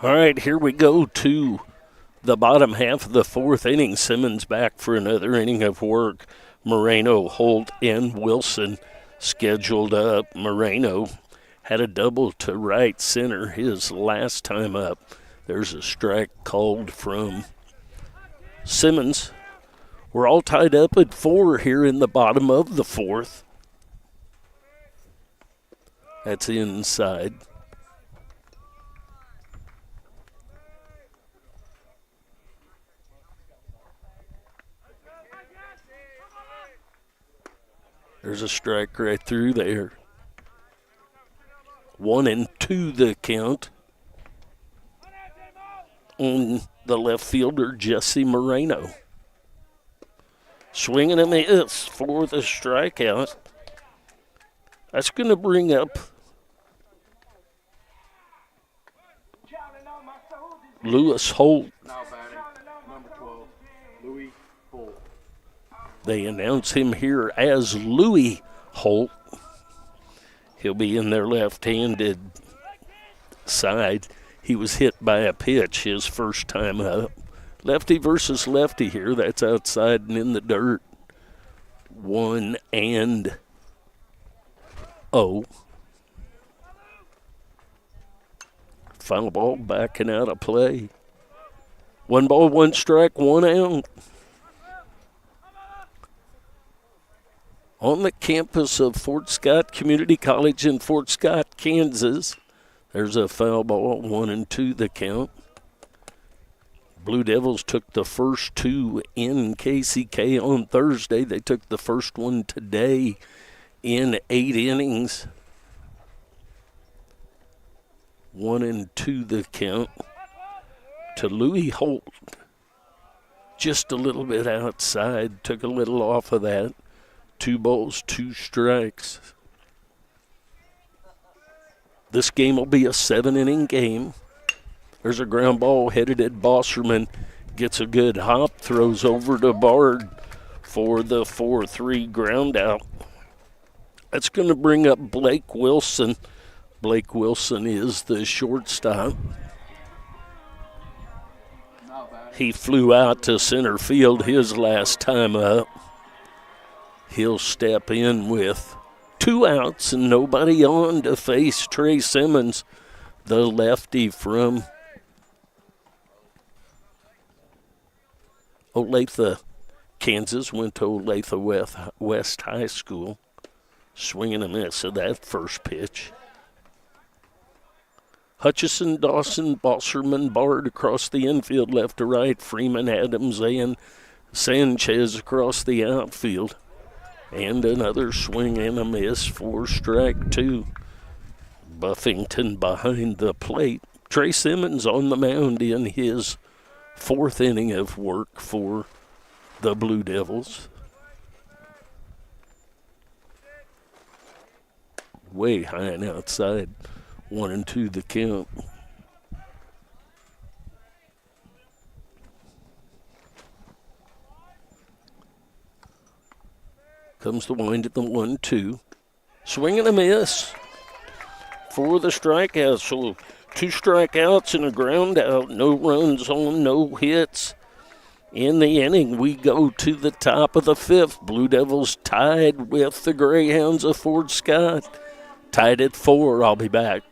All right, here we go to the bottom half of the fourth inning. Simmons back for another inning of work. Moreno, Holt, and Wilson scheduled up. Moreno had a double to right center his last time up. There's a strike called from Simmons. We're all tied up at 4 here in the bottom of the fourth. That's inside. There's a strike right through there. 1-2 the count on the left fielder, Jesse Moreno. Swing and a miss for the strikeout. That's going to bring up Lewis Holt. Now batting, number 12, Louis Holt. They announce him here as Louis Holt. He'll be in their left-handed side. He was hit by a pitch his first time up. Lefty versus lefty here. That's outside and in the dirt. 1-0. Foul ball backing out of play. 1 ball, 1 strike, 1 out. On the campus of Fort Scott Community College in Fort Scott, Kansas. There's a foul ball, 1-2 the count. Blue Devils took the first 2 in KCK on Thursday. They took the first one today in 8 innings. 1-2 the count to Louis Holt. Just a little bit outside, took a little off of that. 2 balls, 2 strikes. This game will be a 7-inning game. There's a ground ball headed at Bosserman. Gets a good hop, throws over to Bard for the 4-3 ground out. That's going to bring up Blake Wilson. Blake Wilson is the shortstop. He flew out to center field his last time up. He'll step in with 2 outs and nobody on to face Trey Simmons, the lefty from Olathe, Kansas. Went to Olathe West High School. Swinging a miss at that first pitch. Hutchison, Dawson, Bosserman, Bard across the infield, left to right. Freeman, Adams, and Sanchez across the outfield. And another swing and a miss for strike 2. Buffington behind the plate. Trey Simmons on the mound in his 4th inning of work for the Blue Devils. Way high and outside. 1-2 the count. Comes the wind at the 1-2. Swing and a miss for the strikeout. So 2 strikeouts and a ground out. No runs on, no hits. In the inning, we go to the top of the 5th. Blue Devils tied with the Greyhounds of Fort Scott. Tied at 4. I'll be back.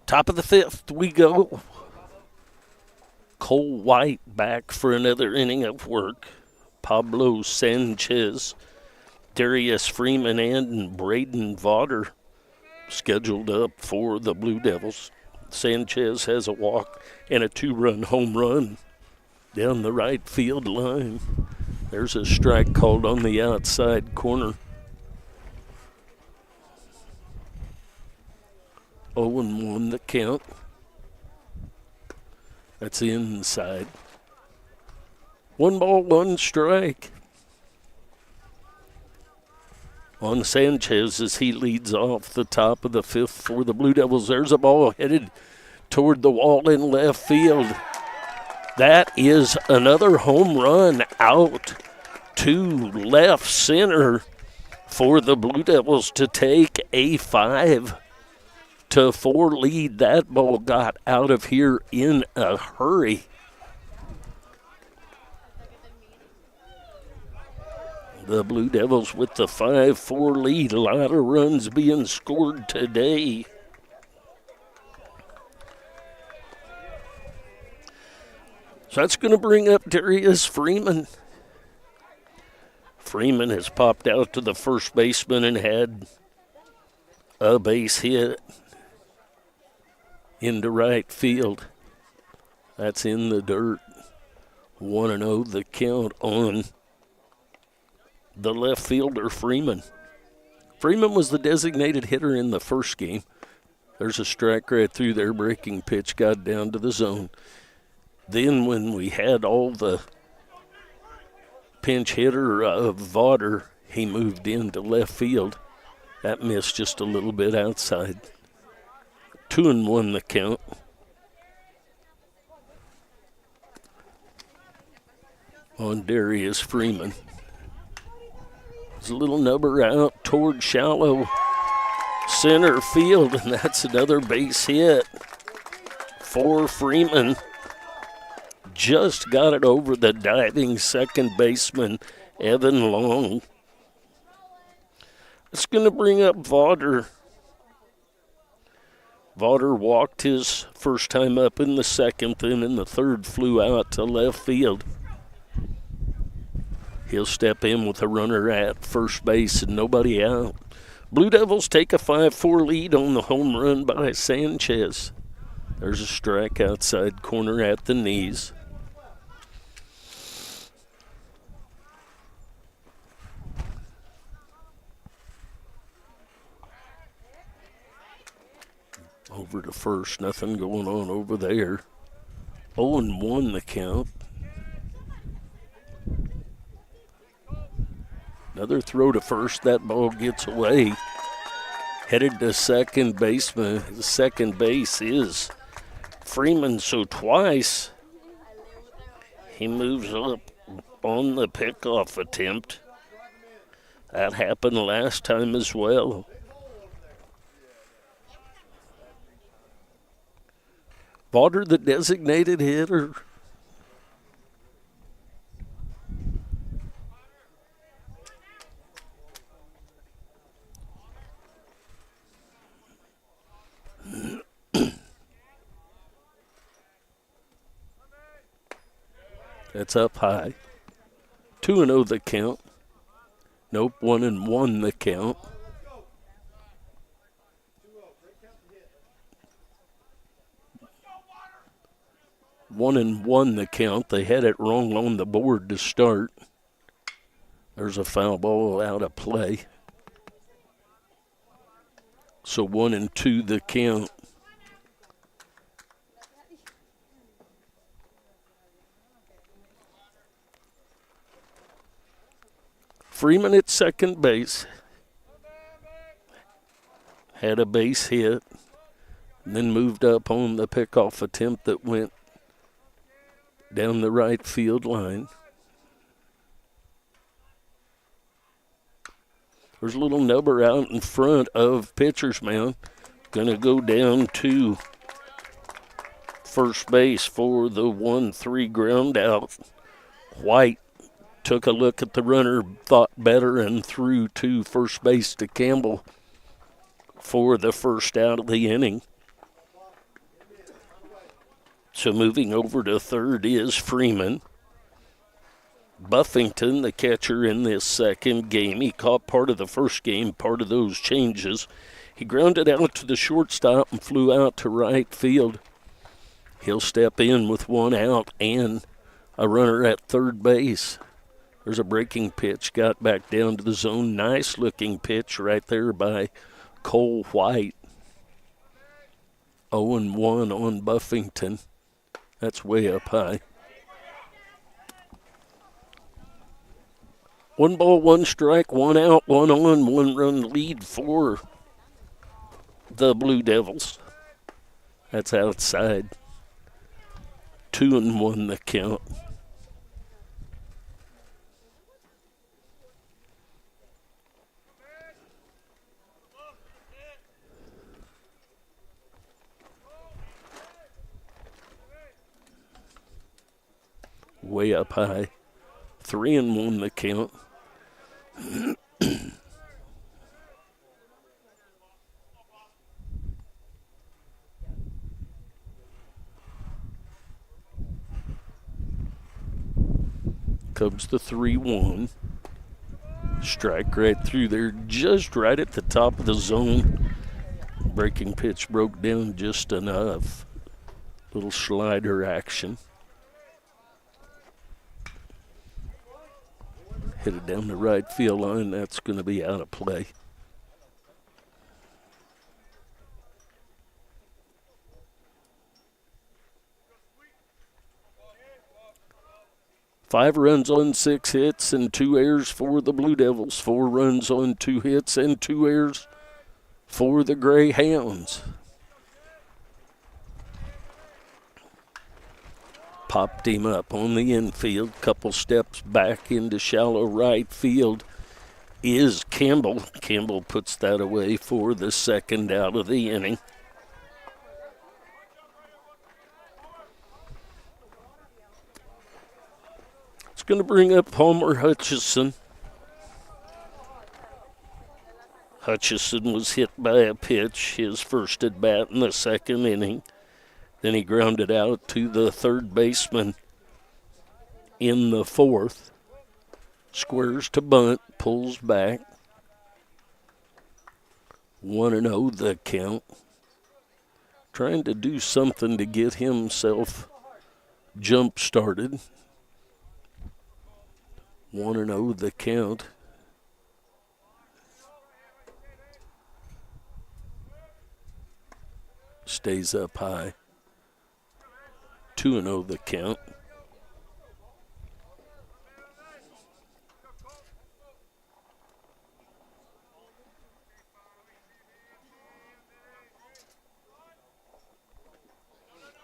Top of the 5th, we go. Cole White back for another inning of work. Pablo Sanchez, Darius Freeman, and Braden Vaughter scheduled up for the Blue Devils. Sanchez has a walk and a 2-run home run down the right field line. There's a strike called on the outside corner. 0-1 the count. That's inside. 1 ball, 1 strike on Sanchez as he leads off the top of the 5th for the Blue Devils. There's a ball headed toward the wall in left field. That is another home run out to left center for the Blue Devils to take a 5-4 lead. That ball got out of here in a hurry. The Blue Devils with the 5-4 lead. A lot of runs being scored today. So that's going to bring up Darius Freeman. Freeman has popped out to the first baseman and had a base hit into right field. That's in the dirt. 1-0 the count on the left fielder, Freeman. Freeman was the designated hitter in the first game. There's a strike right through there. Breaking pitch got down to the zone. Then when we had all the pinch hitter of Vaughter, he moved into left field. That missed just a little bit outside. 2-1 the count. On Darius Freeman. There's a little number out toward shallow center field, and that's another base hit for Freeman. Just got it over the diving second baseman, Evan Long. It's going to bring up Vaughter. Vaughter walked his first time up in the second, then in the third flew out to left field. He'll step in with a runner at first base and nobody out. Blue Devils take a 5-4 lead on the home run by Sanchez. There's a strike outside corner at the knees. Over to first, nothing going on over there. 0-1 the count. Another throw to first, that ball gets away. Headed to second baseman. The second base is Freeman, so twice he moves up on the pickoff attempt. That happened last time as well. Vaughter, the designated hitter. That's up high. 2-0 the count. Nope, 1-1 the count. One and one the count. They had it wrong on the board to start. There's a foul ball out of play. So 1-2 the count. Freeman at second base. Had a base hit. And then moved up on the pickoff attempt that went down the right field line. There's a little nubber out in front of pitcher's mound. Going to go down to first base for the 1-3 ground out. White took a look at the runner, thought better, and threw to first base to Campbell for the first out of the inning. So moving over to third is Freeman. Buffington, the catcher in this second game. He caught part of the first game, part of those changes. He grounded out to the shortstop and flew out to right field. He'll step in with one out and a runner at third base. There's a breaking pitch, got back down to the zone. Nice looking pitch right there by Cole White. 0-1 on Buffington. That's way up high. 1 ball, 1 strike, 1 out, 1 on, 1 run lead for the Blue Devils. That's outside. 2-1 the count. Way up high. 3-1 the count. Comes the 3-1. Strike right through there, just right at the top of the zone. Breaking pitch broke down just enough. Little slider action. Hit it down the right field line. That's going to be out of play. Five runs on 6 hits and 2 errors for the Blue Devils. 4 runs on 2 hits and 2 errors for the Greyhounds. Popped him up on the infield. Couple steps back into shallow right field is Campbell. Campbell puts that away for the second out of the inning. It's going to bring up Homer Hutchison. Hutchison was hit by a pitch, his first at bat in the second inning. Then he grounded out to the third baseman in the fourth. Squares to bunt, pulls back. 1-0 the count. Trying to do something to get himself jump started. 1-0 the count. Stays up high. 2-0 the count.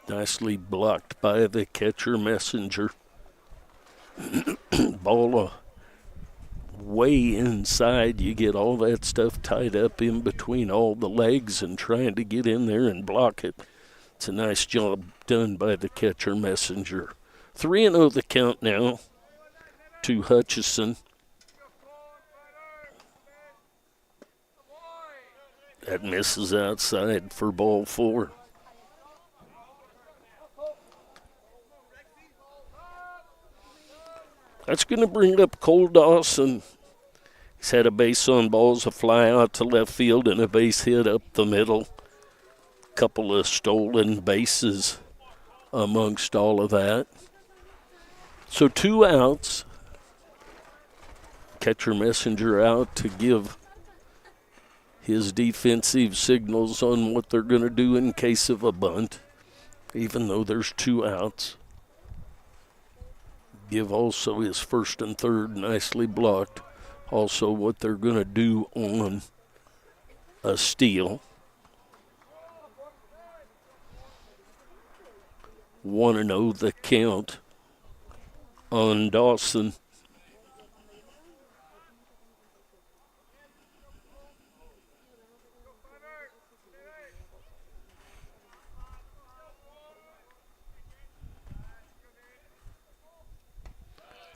Nicely blocked by the catcher Messenger. Ball way inside. You get all that stuff tied up in between all the legs and trying to get in there and block it. It's a nice job done by the catcher Messenger. 3-0 the count now to Hutchison. That misses outside for ball 4. That's going to bring up Cole Dawson. He's had a base on balls, a fly out to left field, and a base hit up the middle. Couple of stolen bases amongst all of that. So 2 outs. Catcher Messenger out to give his defensive signals on what they're going to do in case of a bunt, even though there's 2 outs. Give also his first and third nicely blocked. Also what they're going to do on a steal. 1-0 the count on Dawson.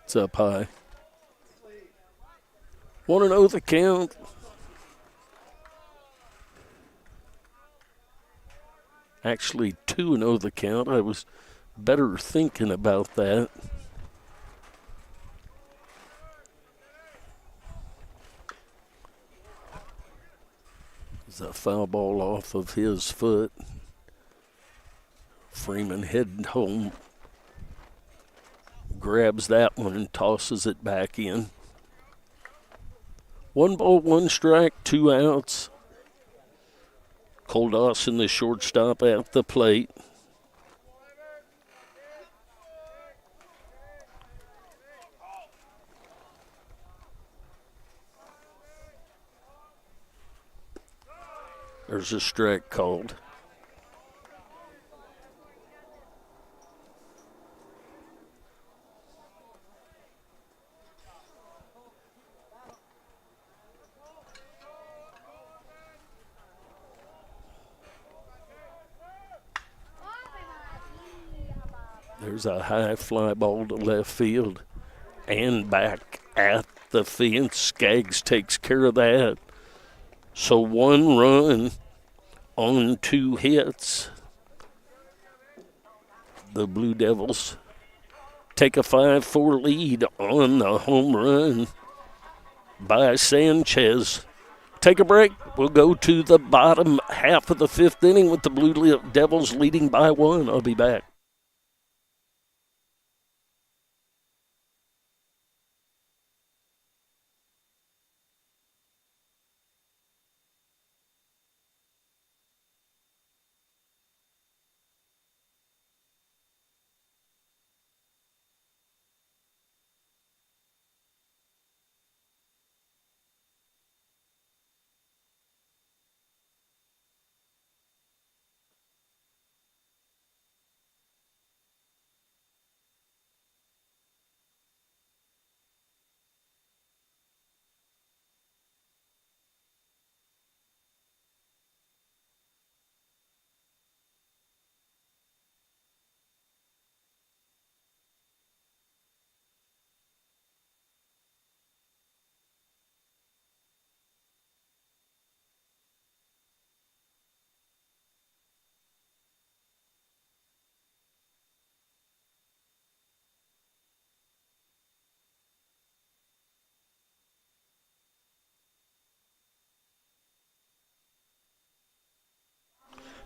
It's up high. 1-0 the count. Actually 2-0 the count. I was better thinking about that. It's a foul ball off of his foot. Freeman heading home. Grabs that one and tosses it back in. 1 ball, 1 strike, 2 outs. Cole Dawson, the shortstop, at the plate. There's a strike called. There's a high fly ball to left field and back at the fence. Skaggs takes care of that. So 1 run on 2 hits. The Blue Devils take a 5-4 lead on the home run by Sanchez. Take a break. We'll go to the bottom half of the 5th inning with the Blue Devils leading by 1. I'll be back.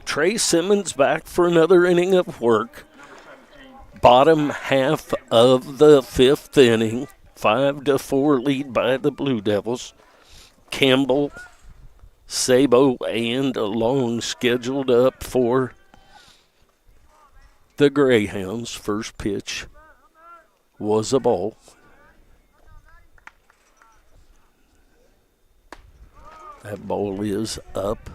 Trey Simmons back for another inning of work. Bottom half of the 5th inning. 5-4 lead by the Blue Devils. Campbell, Sabo, and Long scheduled up for the Greyhounds. First pitch was a ball. That ball is up.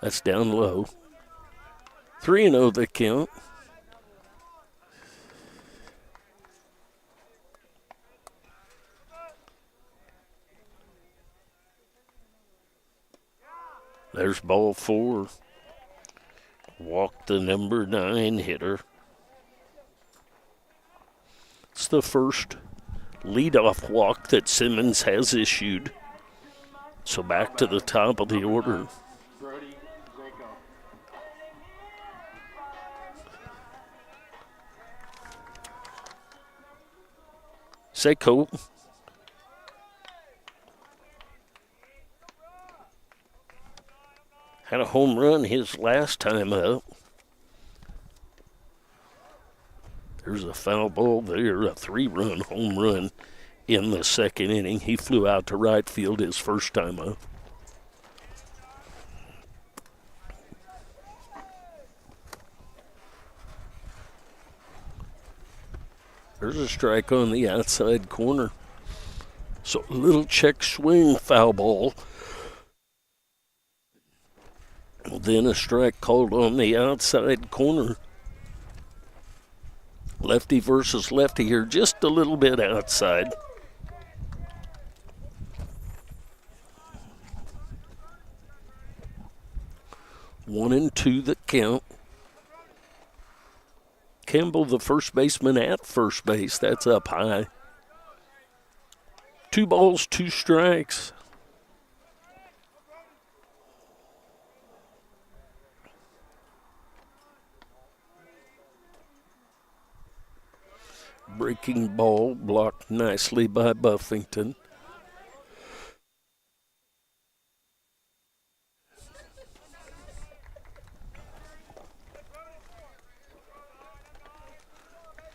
That's down low. 3-0 the count. There's ball 4. Walked the number 9 hitter. It's the first leadoff walk that Simmons has issued. So back to the top of the order. Seiko. Had a home run his last time up. There's a foul ball there, a 3-run home run in the 2nd inning. He flew out to right field his first time up. There's a strike on the outside corner. So a little check swing foul ball. Then a strike called on the outside corner. Lefty versus lefty here, just a little bit outside. One and two the count. Campbell, the first baseman at first base. That's up high. 2 balls, 2 strikes. Breaking ball blocked nicely by Buffington.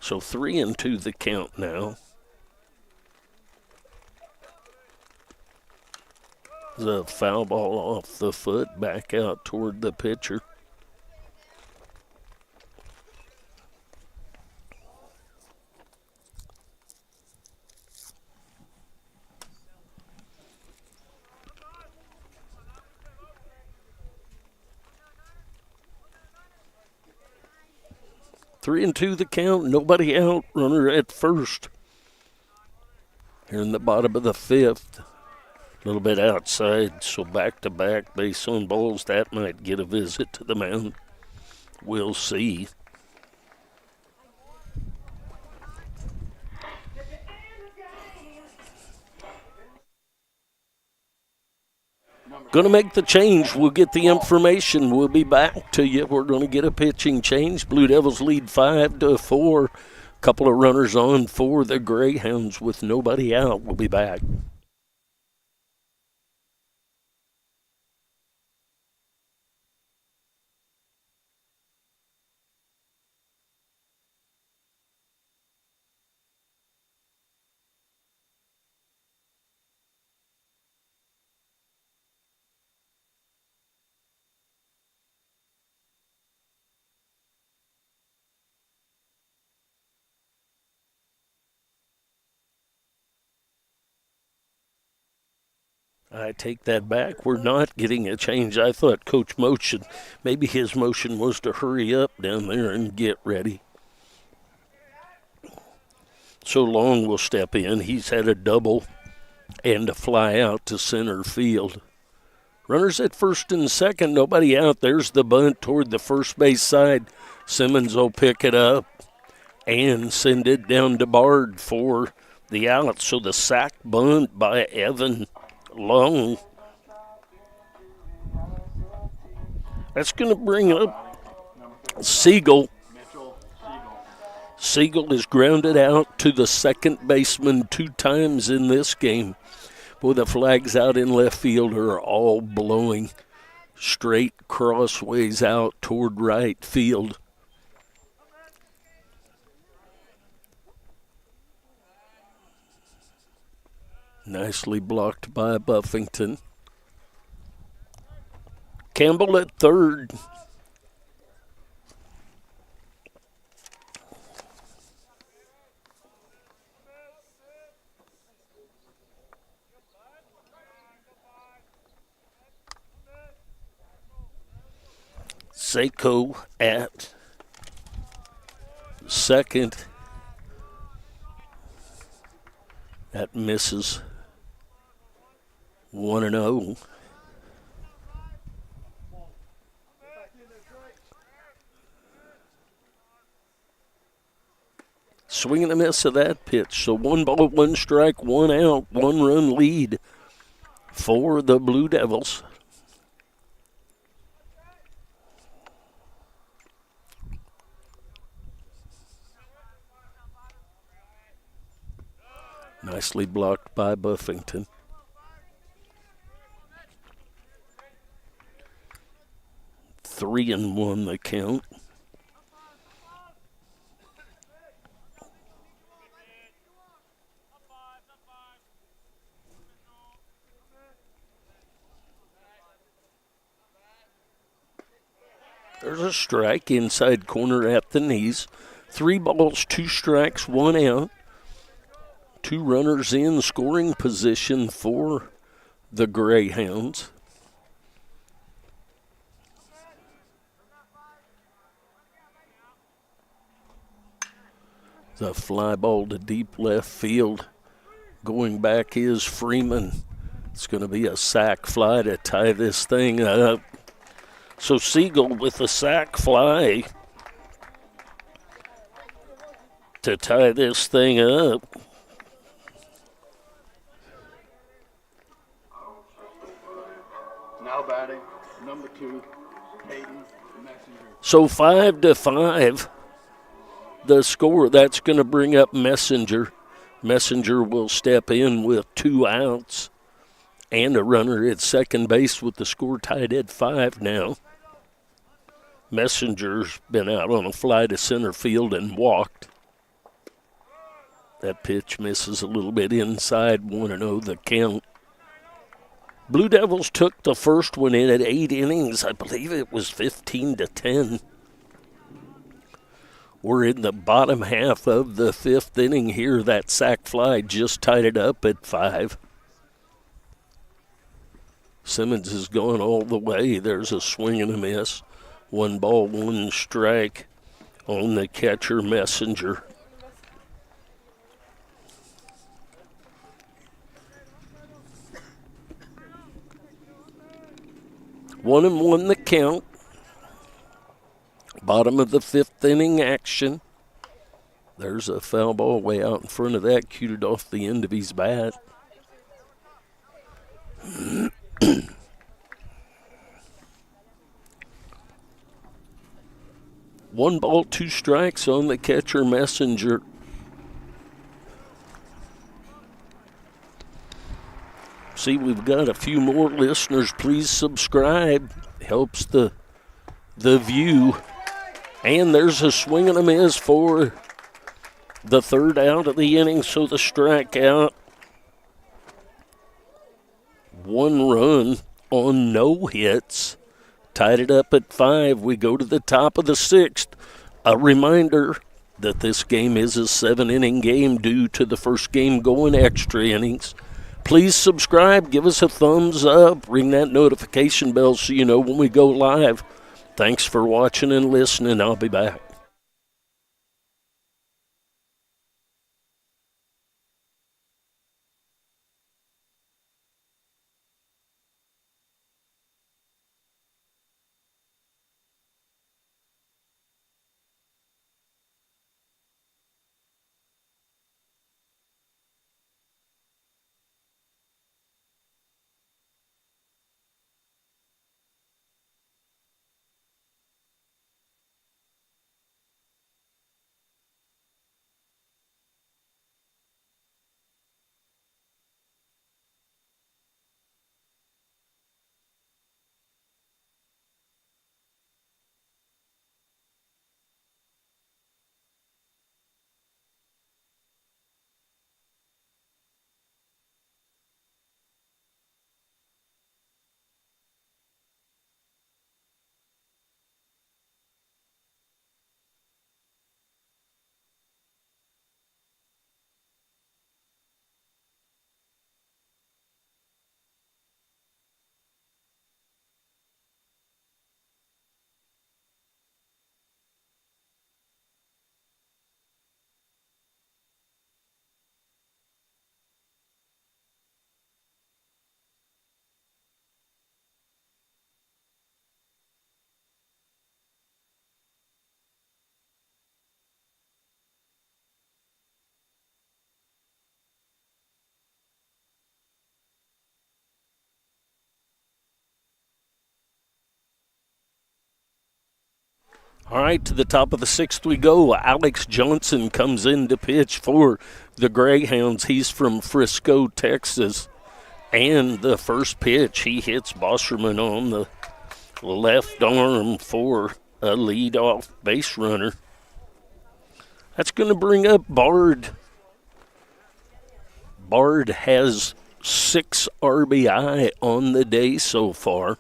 So 3-2 the count now. The foul ball off the foot, back out toward the pitcher. Three and two the count, nobody out, runner at first. Here in the bottom of the fifth, a little bit outside, so back-to-back base on balls, that might get a visit to the mound. We'll see. Going to make the change. We'll get the information. We'll be back to you. We're going to get a pitching change. Blue Devils lead 5-4. Couple of runners on for the Greyhounds with nobody out. We'll be back. I take that back. We're not getting a change. I thought Coach Motion, maybe his motion was to hurry up down there and get ready. So Long will step in. He's had a double and a fly out to center field. Runners at first and second, nobody out. There's the bunt toward the first base side. Simmons will pick it up and send it down to Bard for the out. So the sac bunt by Evan Long. That's going to bring up Siegel. Siegel is grounded out to the second baseman 2 times in this game. Boy, the flags out in left field are all blowing straight crossways out toward right field. Nicely blocked by Buffington. Campbell at third. Seiko at second. That misses. 1-0. Swing and a miss of that pitch. So 1 ball, 1 strike, 1 out, 1 run lead for the Blue Devils. Nicely blocked by Buffington. Three and 1 the count. There's a strike inside corner at the knees. 3 balls, 2 strikes, 1 out. 2 runners in scoring position for the Greyhounds. The fly ball to deep left field. Going back is Freeman. It's going to be a sac fly to tie this thing up. So Siegel with a sac fly to tie this thing up. Now batting, number 2, Hayden Messenger. So 5-5. the score. That's going to bring up Messenger. Messenger will step in with 2 outs and a runner at second base with the score tied at 5 now. Messenger's been out on a fly to center field and walked. That pitch misses a little bit inside, 1-0 the count. Blue Devils took the first one in at 8 innings. I believe it was 15-10. We're in the bottom half of the 5th inning here. That sac fly just tied it up at 5. Simmons has gone all the way. There's a swing and a miss. 1 ball, 1 strike on the catcher Messenger. One and one the count. Bottom of the 5th inning action. There's a foul ball way out in front of that, cued off the end of his bat. One ball, 2 strikes on the catcher Messenger. See, we've got a few more listeners. Please subscribe. Helps the view. And there's a swing and a miss for the 3rd out of the inning, so the strikeout. 1 run on no hits. Tied it up at 5. We go to the top of the 6th. A reminder that this game is a 7-inning game due to the first game going extra innings. Please subscribe, give us a thumbs up, ring that notification bell so you know when we go live. Thanks for watching and listening. I'll be back. All right, to the top of the 6th we go. Alex Johnson comes in to pitch for the Greyhounds. He's from Frisco, Texas. And the first pitch, he hits Bosserman on the left arm for a leadoff base runner. That's going to bring up Bard. Bard has 6 RBI on the day so far.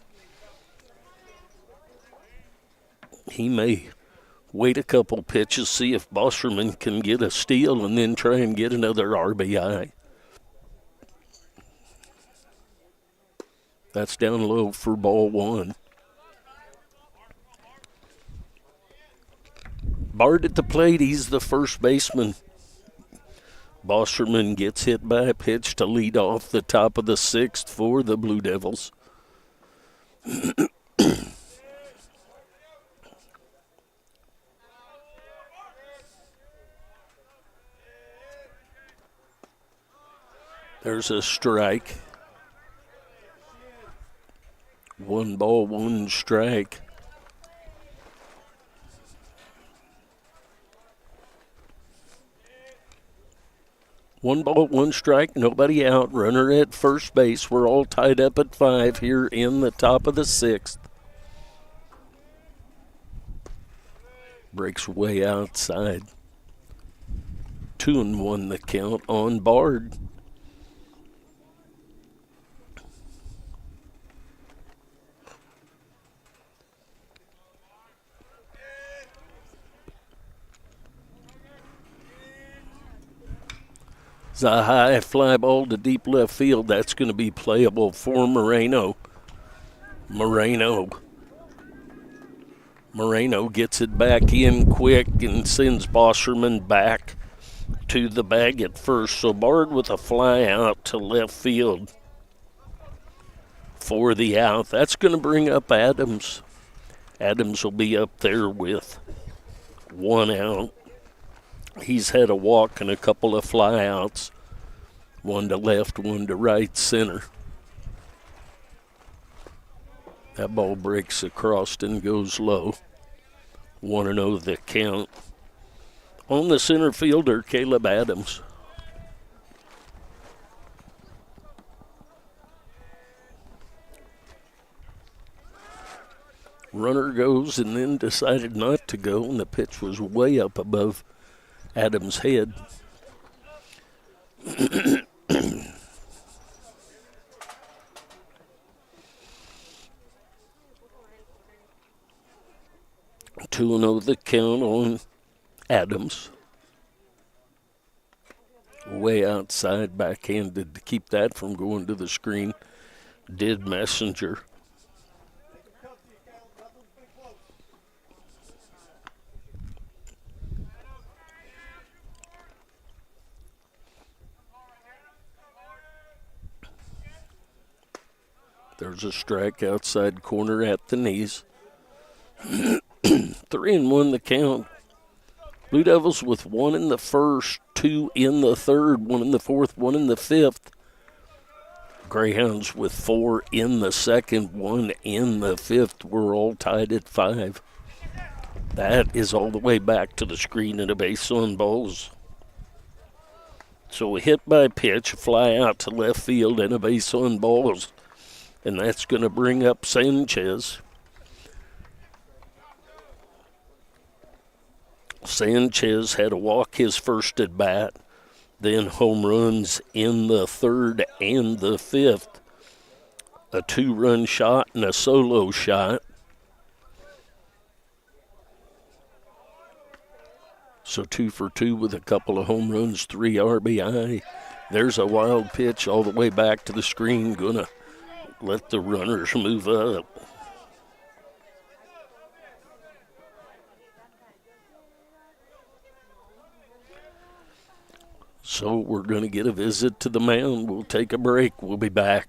He may wait a couple pitches, see if Bosserman can get a steal, and then try and get another RBI. That's down low for ball 1. Bard at the plate, he's the first baseman. Bosserman gets hit by a pitch to lead off the top of the 6th for the Blue Devils. There's a strike. 1 ball, 1 strike. 1 ball, 1 strike, nobody out. Runner at first base. We're all tied up at 5 here in the top of the 6th. Breaks way outside. 2-1 the count on Bard. It's a high fly ball to deep left field. That's going to be playable for Moreno. Moreno gets it back in quick and sends Bosserman back to the bag at first. So Bard with a fly out to left field for the out. That's going to bring up Adams. Adams will be up there with 1 out. He's had a walk and a couple of fly outs. 1 to left, 1 to right center. That ball breaks across and goes low. 1-0 the count. On the center fielder, Caleb Adams. Runner goes and then decided not to go, and the pitch was way up above Adams' head. Two and 0 the count on Adams. Way outside, backhanded to keep that from going to the screen. Did Messenger. There's a strike outside corner at the knees. 3-1 the count. Blue Devils with 1 in the first, 2 in the third, 1 in the fourth, 1 in the fifth. Greyhounds with 4 in the second, 1 in the fifth. We're all tied at 5. That is all the way back to the screen and a base on balls. So a hit by pitch, a fly out to left field, and a base on balls. And that's going to bring up Sanchez. Sanchez had to walk his first at bat, then home runs in the third and the fifth. A 2-run shot and a solo shot. So 2 for 2 with a couple of home runs, 3 RBI. There's a wild pitch all the way back to the screen, gonna let the runners move up. So we're going to get a visit to the mound. We'll take a break. We'll be back.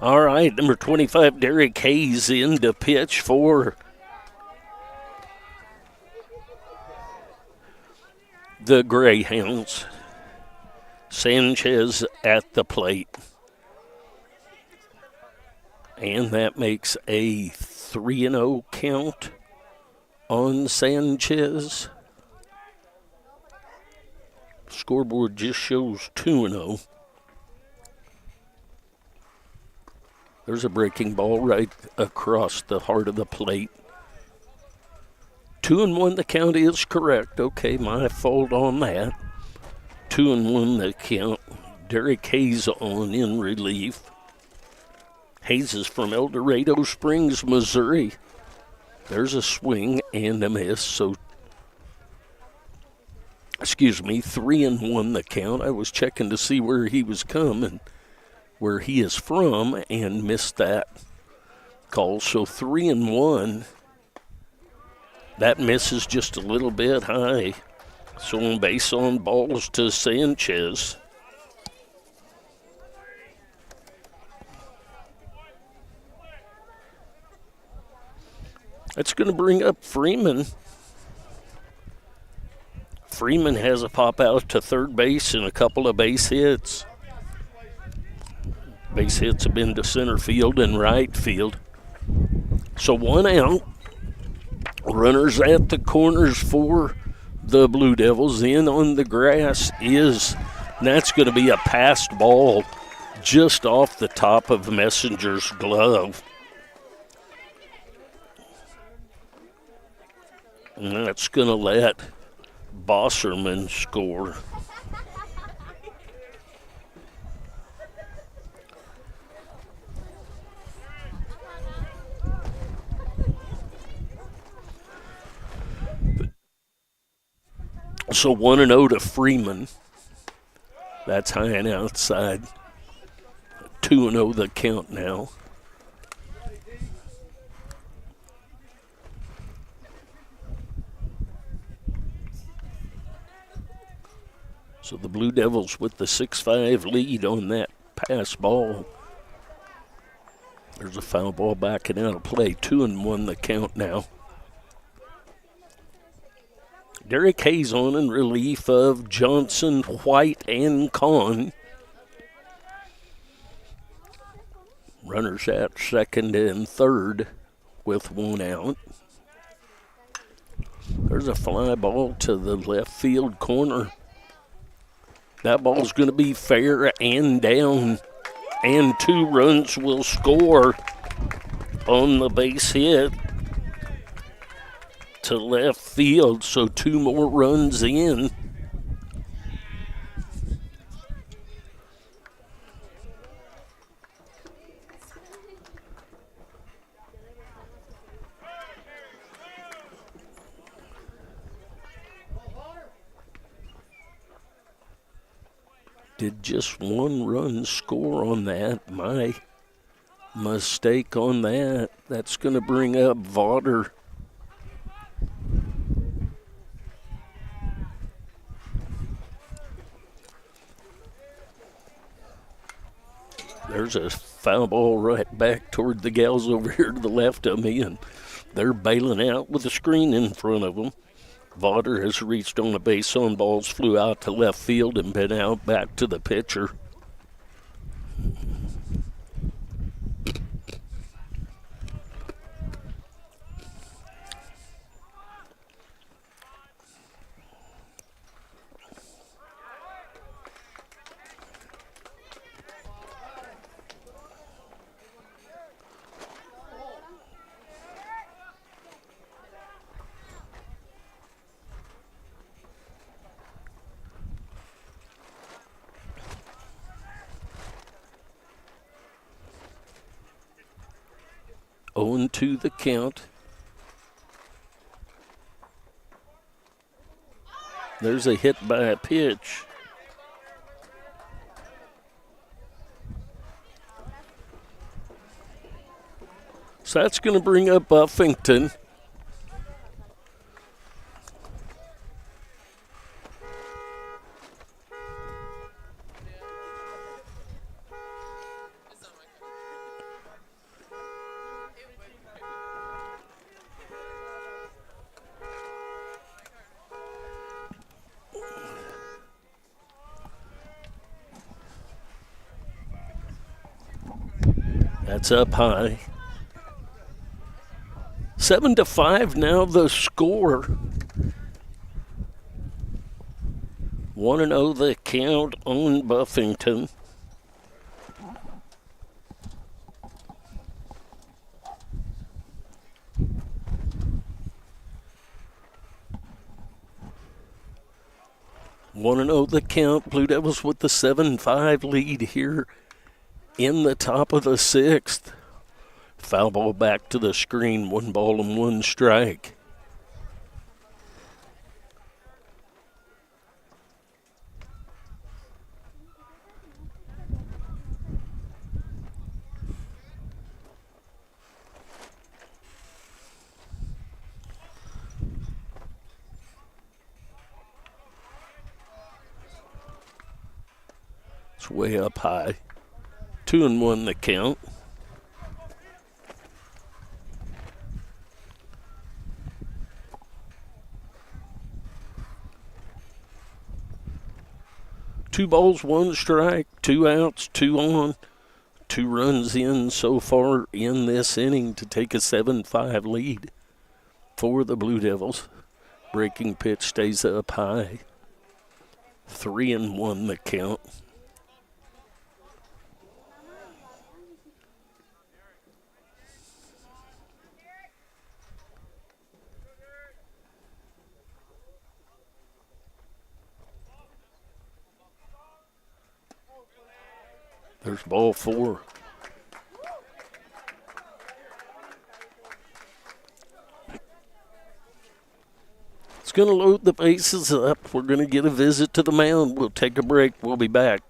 All right, number 25, Derek Hayes in to pitch for the Greyhounds. Sanchez at the plate. And that makes a 3-0 count on Sanchez. Scoreboard just shows 2-0. There's a breaking ball right across the heart of the plate. 2-1 the count is correct. Okay, my fault on that. 2-1 the count. Derek Hayes on in relief. Hayes is from El Dorado Springs, Missouri. There's a swing and a miss. So, 3-1 the count. I was checking to see where he was coming, where he is from, and missed that call. So 3-1. That misses just a little bit high. So on base on balls to Sanchez. That's going to bring up Freeman. Freeman has a pop out to third base and a couple of base hits. Base hits have been to center field and right field. So 1 out. Runners at the corners for the Blue Devils. In on the grass is, that's going to be a passed ball just off the top of Messenger's glove. And that's going to let Bosserman score. So 1-0 to Freeman. That's high and outside. 2-0 the count now. So the Blue Devils with the 6-5 lead on that pass ball. There's a foul ball backing out of play. 2-1 the count now. Derek Hayes on in relief of Johnson, White, and Kahn. Runners at second and third with 1 out. There's a fly ball to the left field corner. That ball's going to be fair and down, and 2 runs will score on the base hit to left field, so 2 more runs in. Did just 1 run score on that? My mistake on that. That's going to bring up Vaughter. There's a foul ball right back toward the gals over here to the left of me, and they're bailing out with a screen in front of them. Vaughter has reached on a base on balls, flew out to left field, and been out back to the pitcher. Owing to the count. There's a hit by a pitch. So that's going to bring up Buffington. That's up high. 7-5 now the score. 1-0 the count on Buffington. Want to know the count. Blue Devils with the 7-5 lead here in the top of the sixth. Foul ball back to the screen. 1 ball and 1 strike. It's way up high. 2-1 the count. Two balls, 1 strike, 2 outs, 2 on. 2 runs in so far in this inning to take a 7-5 lead for the Blue Devils. Breaking pitch stays up high. 3-1 the count. There's ball 4. It's going to load the bases up. We're going to get a visit to the mound. We'll take a break. We'll be back.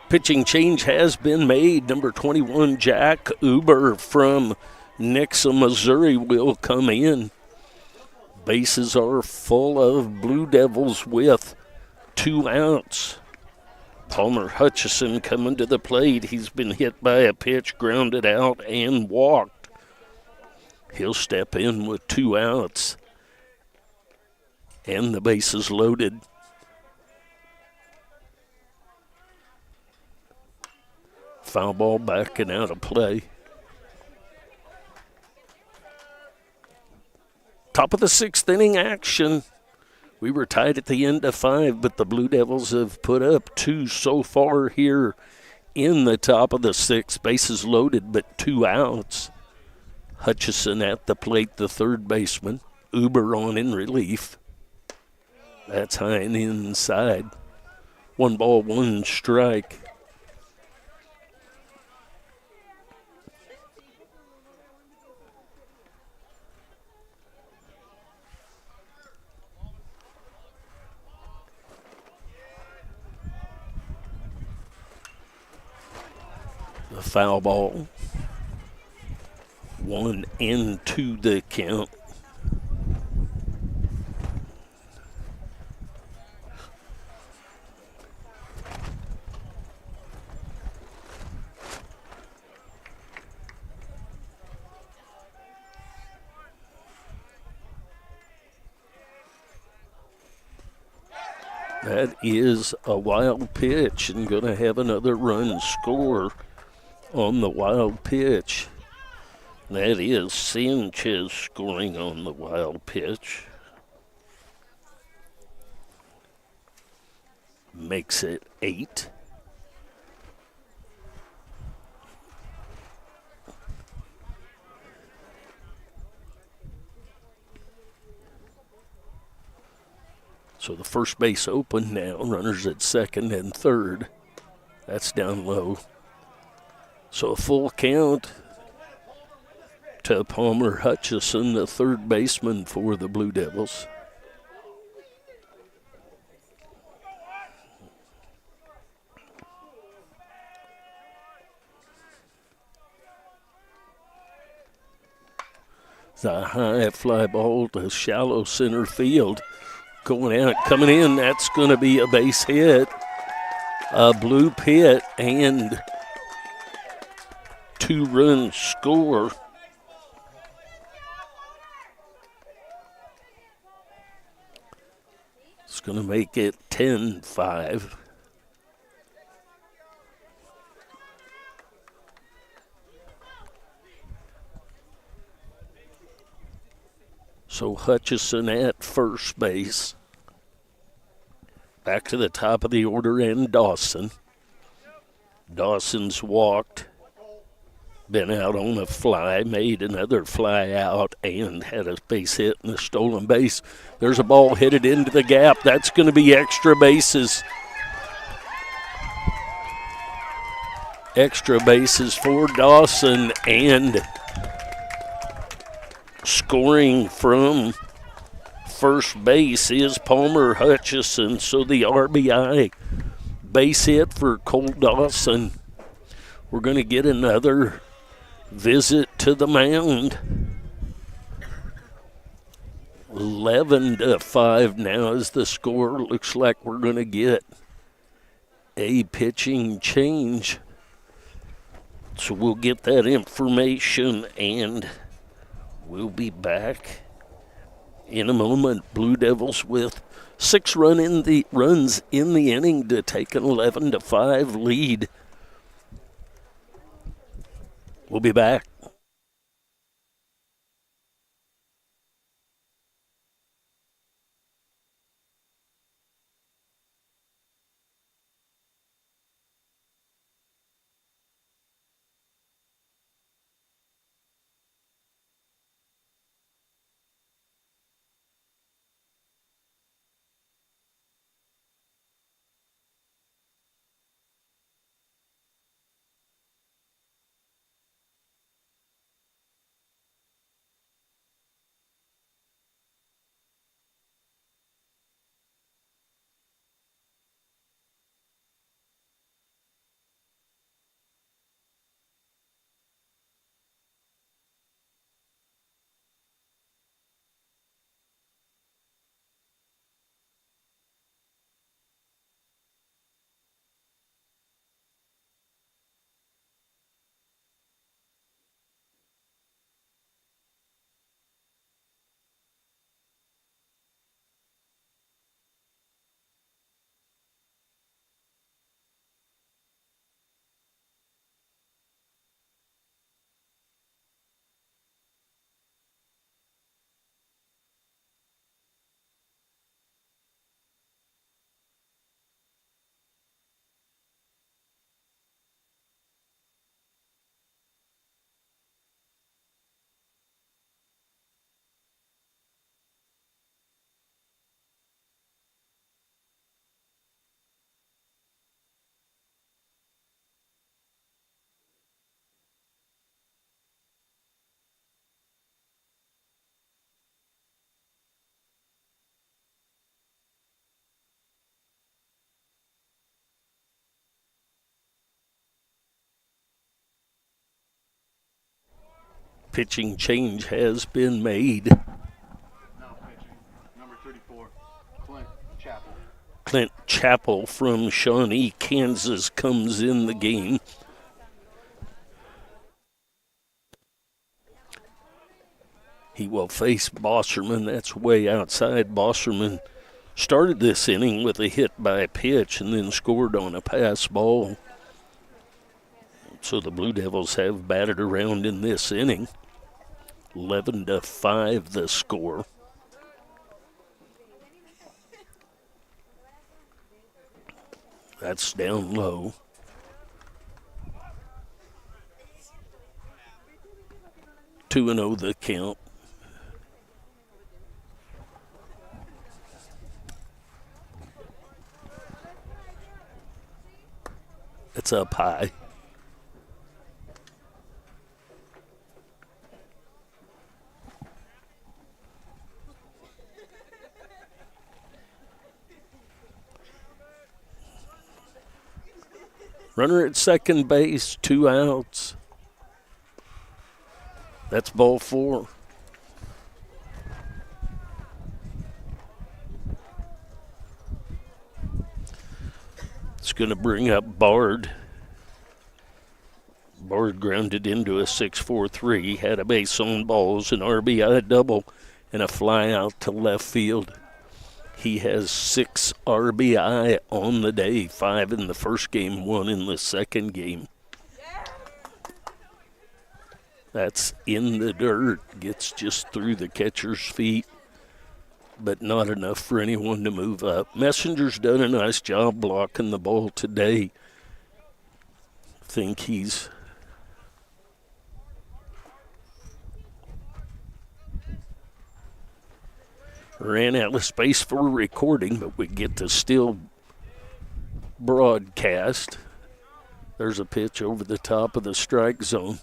Pitching change has been made. Number 21, Jack Uber from Nixa, Missouri will come in. Bases are full of Blue Devils with 2 outs. Palmer Hutchison coming to the plate. He's been hit by a pitch, grounded out, and walked. He'll step in with 2 outs. And the bases loaded. Foul ball back and out of play. Top of the 6th inning action. We were tied at the end of 5, but the Blue Devils have put up 2 so far here in the top of the 6th. Bases loaded, but 2 outs. Hutchison at the plate, the third baseman. Uber on in relief. That's high and inside. 1 ball, 1 strike. The foul ball. 1-2 the count. That is a wild pitch and going to have another run score on the wild pitch. That is Sanchez scoring on the wild pitch. Makes it 8. So the first base open now. Runners at second and third. That's down low. So a full count to Palmer Hutchison, the third baseman for the Blue Devils. The high fly ball to shallow center field. Going out, coming in, that's going to be a base hit. A blue pit and 2-run score. It's going to make it 10-5. So Hutchison at first base. Back to the top of the order and Dawson. Dawson's walked, been out on a fly, made another fly out, and had a base hit and a stolen base. There's a ball headed into the gap. That's going to be extra bases. Extra bases for Dawson, and scoring from first base is Palmer Hutchison. So the RBI base hit for Cole Dawson. We're going to get another visit to the mound. 11-5 now is the score. Looks like we're going to get a pitching change. So we'll get that information and we'll be back in a moment. Blue Devils with 6 runs in the inning to take an 11-5 lead. We'll be back. Pitching change has been made. Now pitching. Number 34, Clint Chappell. Clint Chappell from Shawnee, Kansas, comes in the game. He will face Bosserman. That's way outside. Bosserman started this inning with a hit by pitch and then scored on a pass ball. So the Blue Devils have batted around in this inning. 11-5 the score. That's down low. Two and 0 the count. It's up high. Runner at second base, 2 outs. That's ball 4. It's going to bring up Bard. Bard grounded into a 6-4-3, had a base on balls, an RBI double, and a fly out to left field. He has 6 RBI on the day, 5 in the first game, 1 in the second game. That's in the dirt, gets just through the catcher's feet, but not enough for anyone to move up. Messenger's done a nice job blocking the ball today. Think he's ran out of space for recording, but we get to still broadcast. There's a pitch over the top of the strike zone.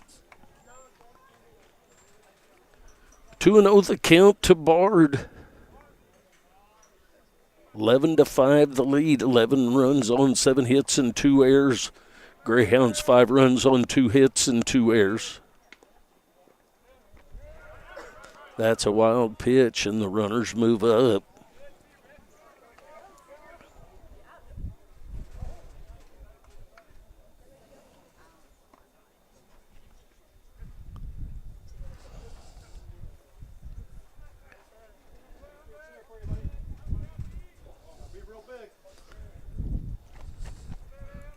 2-0 the count to Bard. 11-5 the lead. 11 runs on 7 hits and 2 errors. Greyhounds 5 runs on 2 hits and 2 errors. That's a wild pitch, and the runners move up. Be real big.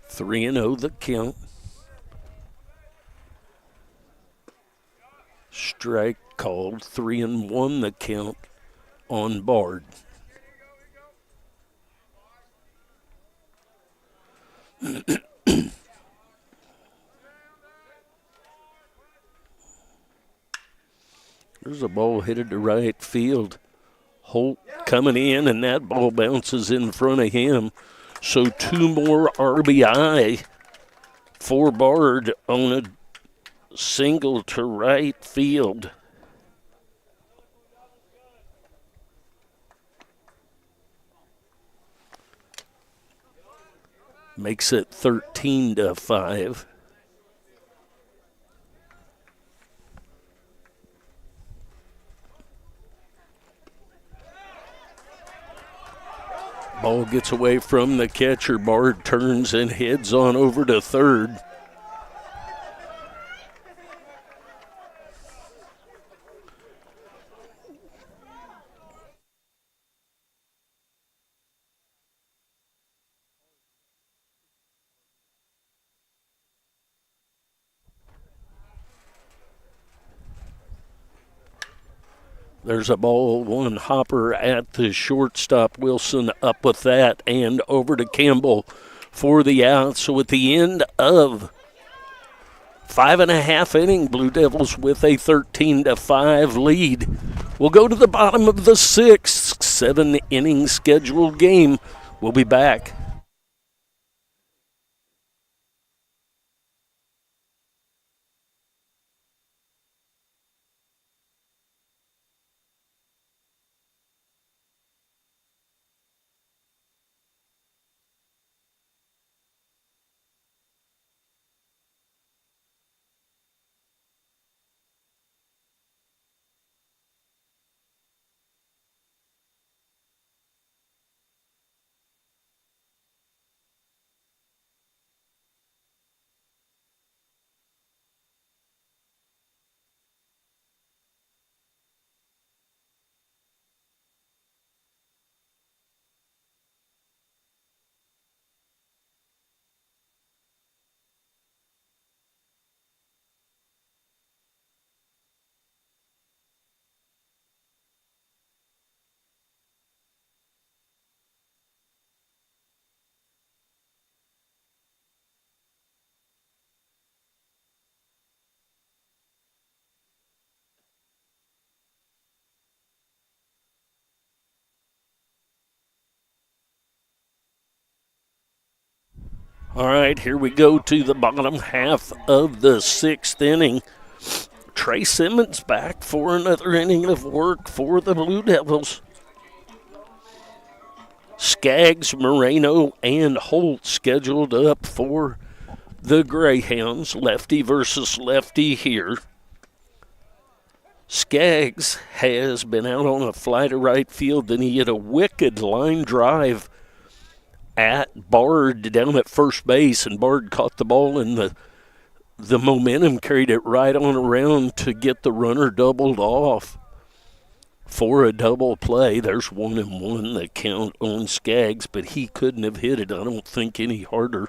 3-0 the count. Strike called. 3-1 the count on Bard. There's a ball headed to right field. Holt coming in, and that ball bounces in front of him. So 2 more RBI for Bard on a single to right field. Makes it 13-5. Ball gets away from the catcher. Bard turns and heads on over to third. There's a ball, 1 hopper at the shortstop. Wilson up with that and over to Campbell for the out. So at the end of 5.5 inning, Blue Devils with a 13-5 lead. We'll go to the bottom of the 6th, 7-inning scheduled game. We'll be back. All right, here we go to the bottom half of the sixth inning. Trey Simmons back for another inning of work for the Blue Devils. Skaggs, Moreno, and Holt scheduled up for the Greyhounds. Lefty versus lefty here. Skaggs has been out on a fly to right field, then he hit a wicked line drive at Bard down at first base, and Bard caught the ball, and the momentum carried it right on around to get the runner doubled off for a double play. There's 1-1 the count on Skaggs, but he couldn't have hit it, I don't think, any harder.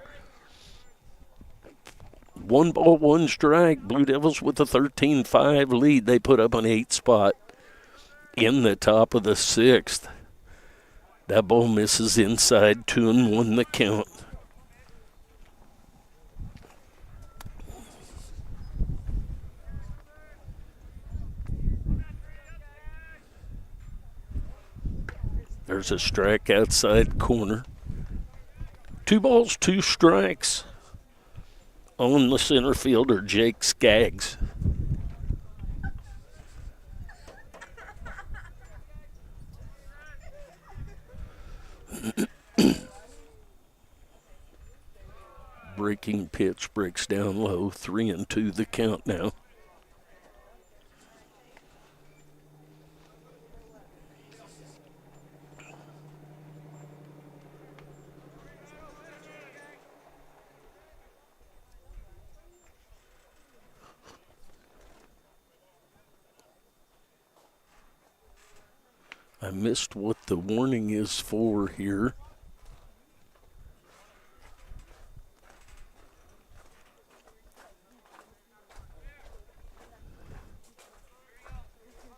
1 ball, 1 strike. Blue Devils with a 13-5 lead. They put up an 8 spot in the top of the sixth. That ball misses inside, 2-1 the count. There's a strike outside corner. 2 balls, 2 strikes on the center fielder, Jake Skaggs. Breaking pitch breaks down low, 3-2 the count now. I missed what the warning is for here.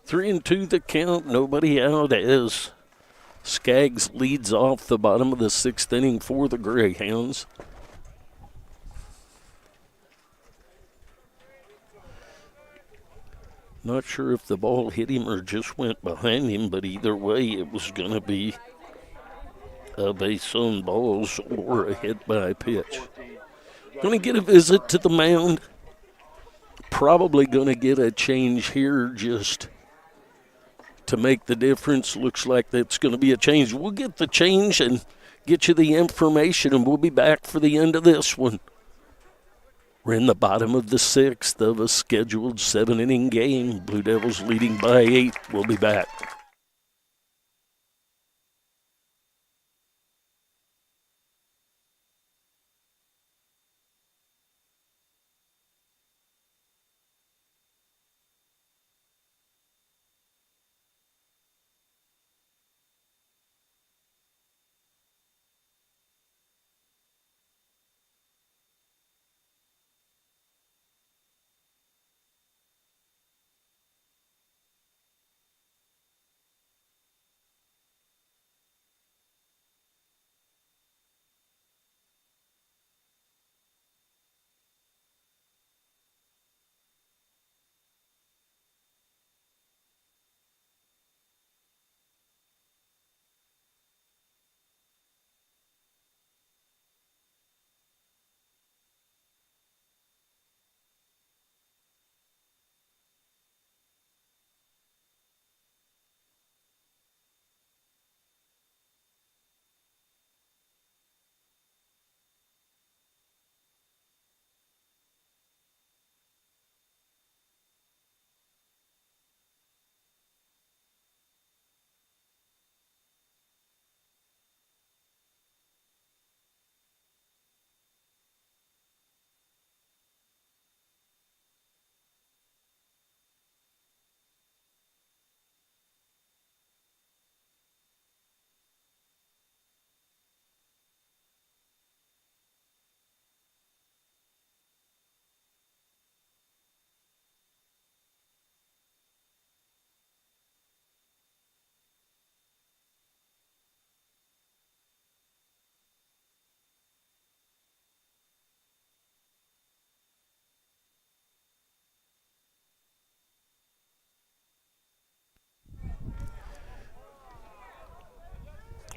Three and two the count, nobody out as Skaggs leads off the bottom of the sixth inning for the Greyhounds. Not sure if the ball hit him or just went behind him, but either way it was going to be a base on balls or a hit by pitch. Going to get a visit to the mound. Probably going to get a change here just to make the difference. Looks like that's going to be a change. We'll get the change and get you the information, and we'll be back for the end of this one. We're in the bottom of the sixth of a scheduled 7-inning game. Blue Devils leading by 8. We'll be back.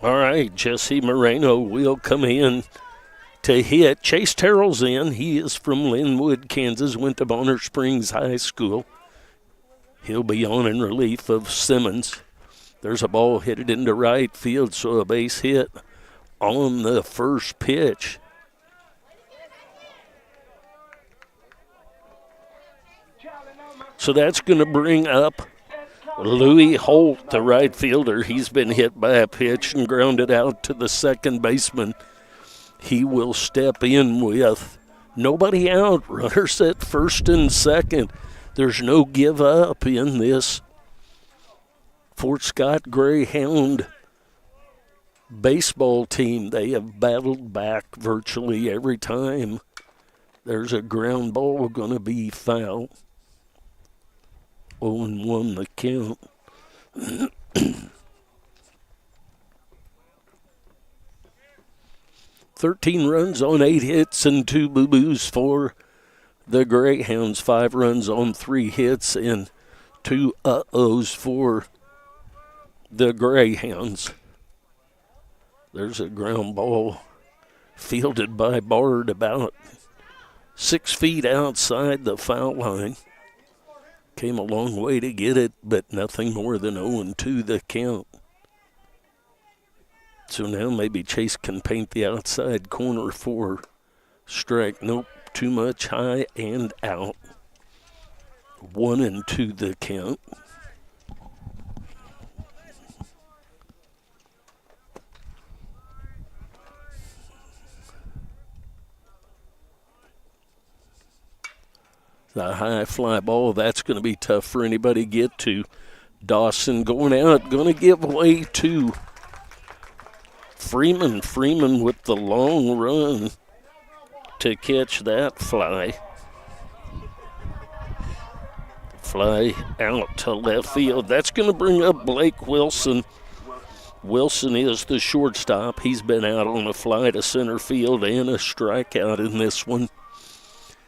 All right, Jesse Moreno will come in to hit. Chase Terrell's in. He is from Linwood, Kansas, went to Bonner Springs High School. He'll be on in relief of Simmons. There's a ball hit into right field, so a base hit on the first pitch. So that's going to bring up Louis Holt, the right fielder. He's been hit by a pitch and grounded out to the second baseman. He will step in with nobody out, runners at first and second. There's no give up in this Fort Scott Greyhound baseball team. They have battled back virtually every time. There's a ground ball going to be foul. 0-1 the count. 13 runs on 8 hits and 2 boo-boos for the Greyhounds. 5 runs on 3 hits and 2 uh-ohs for the Greyhounds. There's a ground ball fielded by Bard about 6 feet outside the foul line. Came a long way to get it, but nothing more than 0-2 the count. So now maybe Chase can paint the outside corner for strike. Nope, too much high and out. 1-2 the count. The high fly ball, that's going to be tough for anybody to get to. Dawson going out, going to give way to Freeman. Freeman with the long run to catch that fly. Fly out to left field. That's going to bring up Blake Wilson. Wilson is the shortstop. He's been out on a fly to center field and a strikeout in this one.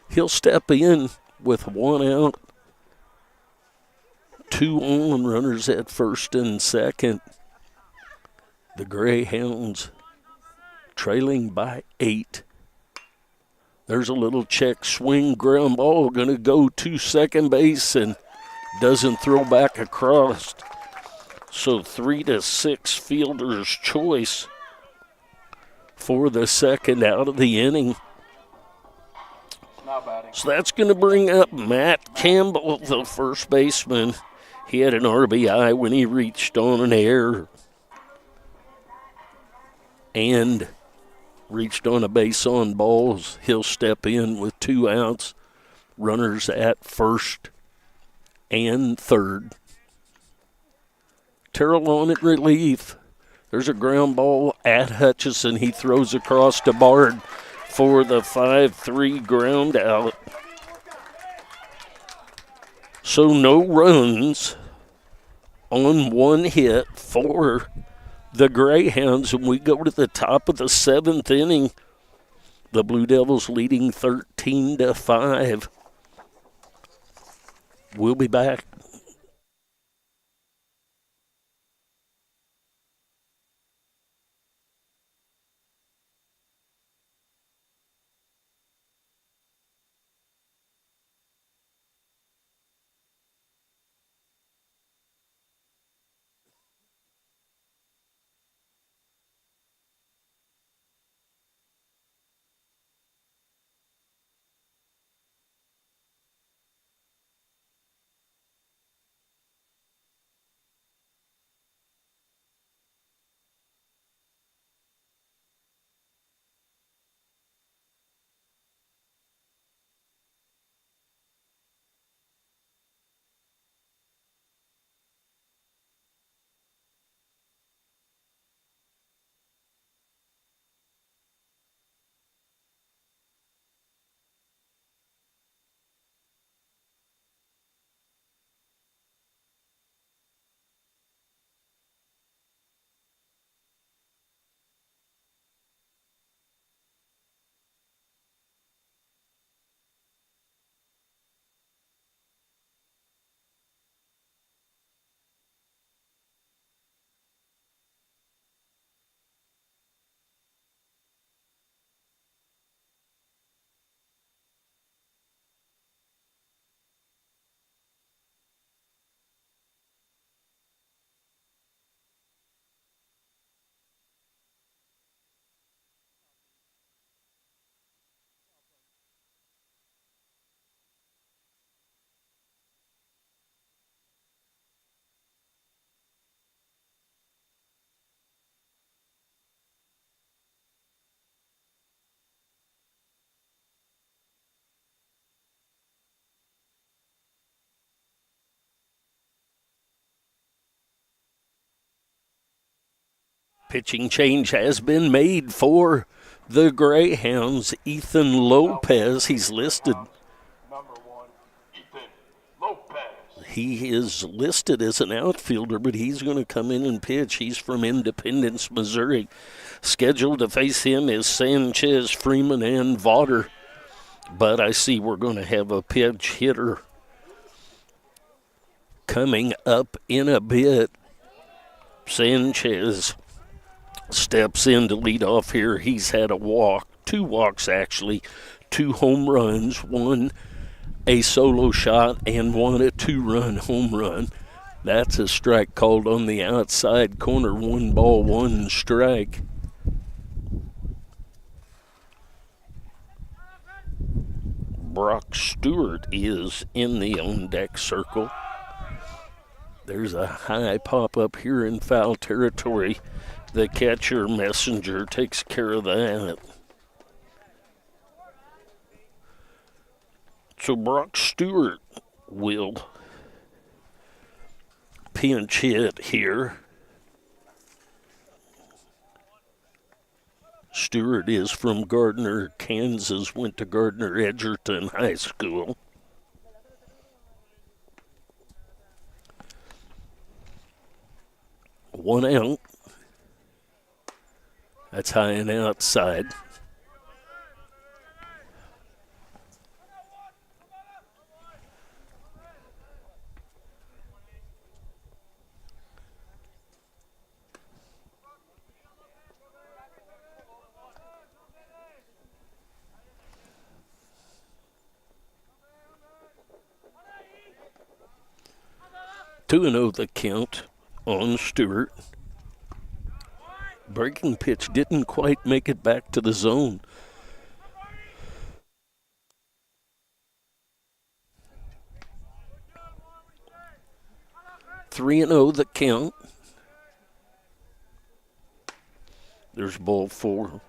He'll step in with 1 out, 2 on, runners at first and second. The Greyhounds trailing by 8. There's a little check swing ground ball going to go to second base and doesn't throw back across. So 3-6 fielder's choice for the second out of the inning. So that's going to bring up Matt Campbell, the first baseman. He had an RBI when he reached on an error and reached on a base on balls. He'll step in with 2 outs, runners at first and third. Terrell on at relief. There's a ground ball at Hutchison. He throws across to Bard for the 5-3 ground out. So no runs on 1 hit for the Greyhounds, and we go to the top of the 7th inning. The Blue Devils leading 13-5. We'll be back. Pitching change has been made for the Greyhounds. Ethan Lopez, he's listed. Number 1, Ethan Lopez. He is listed as an outfielder, but he's going to come in and pitch. He's from Independence, Missouri. Scheduled to face him is Sanchez, Freeman, and Vaughter. But I see we're going to have a pinch hitter coming up in a bit. Sanchez steps in to lead off here. He's had a walk, 2 walks actually, 2 home runs, 1 a solo shot, and 1 a 2-run home run. That's a strike called on the outside corner. 1 ball, 1 strike. Brock Stewart is in the on-deck circle. There's a high pop-up here in foul territory. The catcher, Messenger, takes care of that. So Brock Stewart will pinch hit here. Stewart is from Gardner, Kansas, went to Gardner Edgerton High School. One out. That's high and outside. Two and 0 the count on Stewart. Breaking pitch didn't quite make it back to the zone. Three and 0 the count. There's ball 4.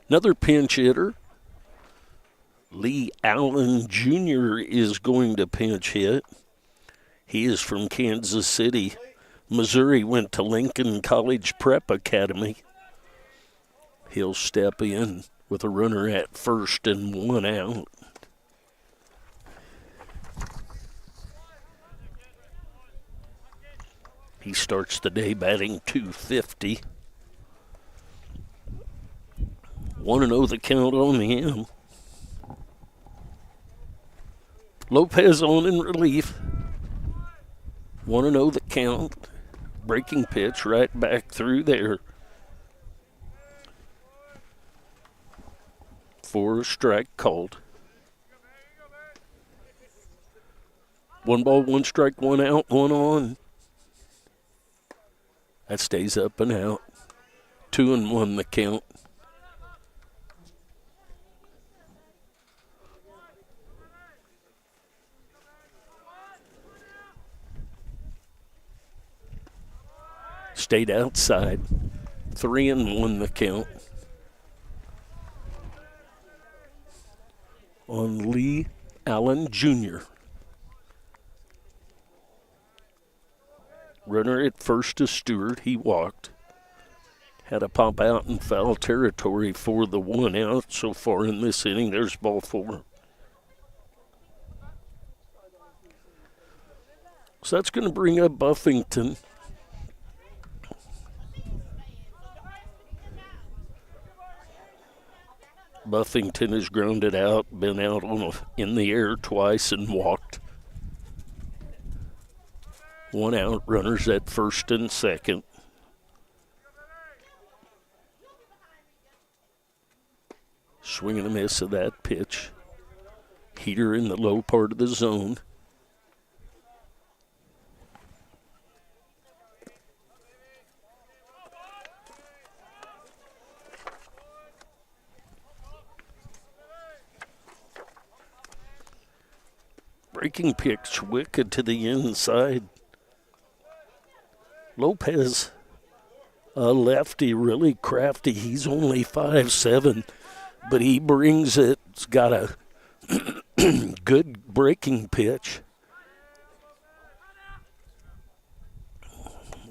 Another pinch hitter. Lee Allen Jr. is going to pinch hit. He is from Kansas City, Missouri, went to Lincoln College Prep Academy. He'll step in with a runner at first and 1 out. He starts the day batting .250. 1-0 the count on him. Lopez on in relief. 1-0 the count. Breaking pitch right back through there. For a strike called. 1 ball, 1 strike, 1 out, 1 on. That stays up and out. 2-1 the count. Stayed outside. 3-1 the count. On Lee Allen Jr. Runner at first is Stewart. He walked. Had a pop out in foul territory for the 1 out so far in this inning. There's ball 4. So that's going to bring up Buffington. Buffington has grounded out, been out in the air twice and walked. 1 out, runners at first and second. Swing and a miss of that pitch. Heater in the low part of the zone. Breaking pitch, wicked to the inside. Lopez, a lefty, really crafty. He's only 5'7", but he brings it. He's got a good breaking pitch.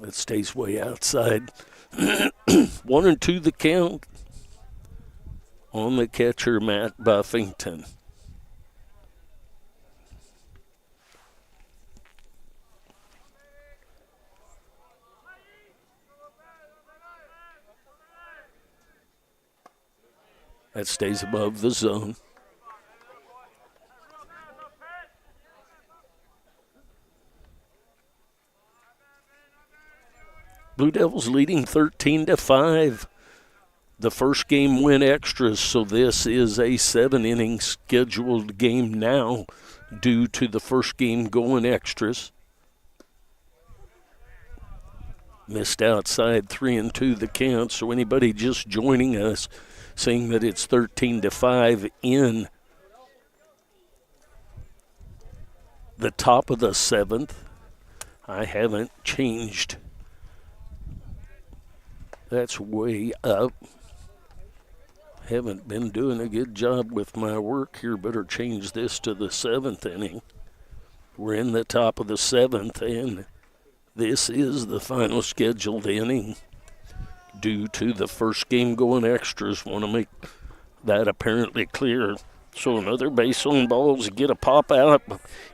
It stays way outside. 1-2 the count on the catcher, Matt Buffington. That stays above the zone. Blue Devils leading 13-5. The first game went extras, so this is a 7-inning scheduled game now due to the first game going extras. Missed outside 3-2 the count, so anybody just joining us saying that it's 13-5 in the top of the 7th, I haven't changed. That's way up. Haven't been doing a good job with my work here. Better change this to the 7th inning. We're in the top of the 7th, and this is the final scheduled inning due to the first game going extras. Want to make that apparently clear. So another base on balls, get a pop out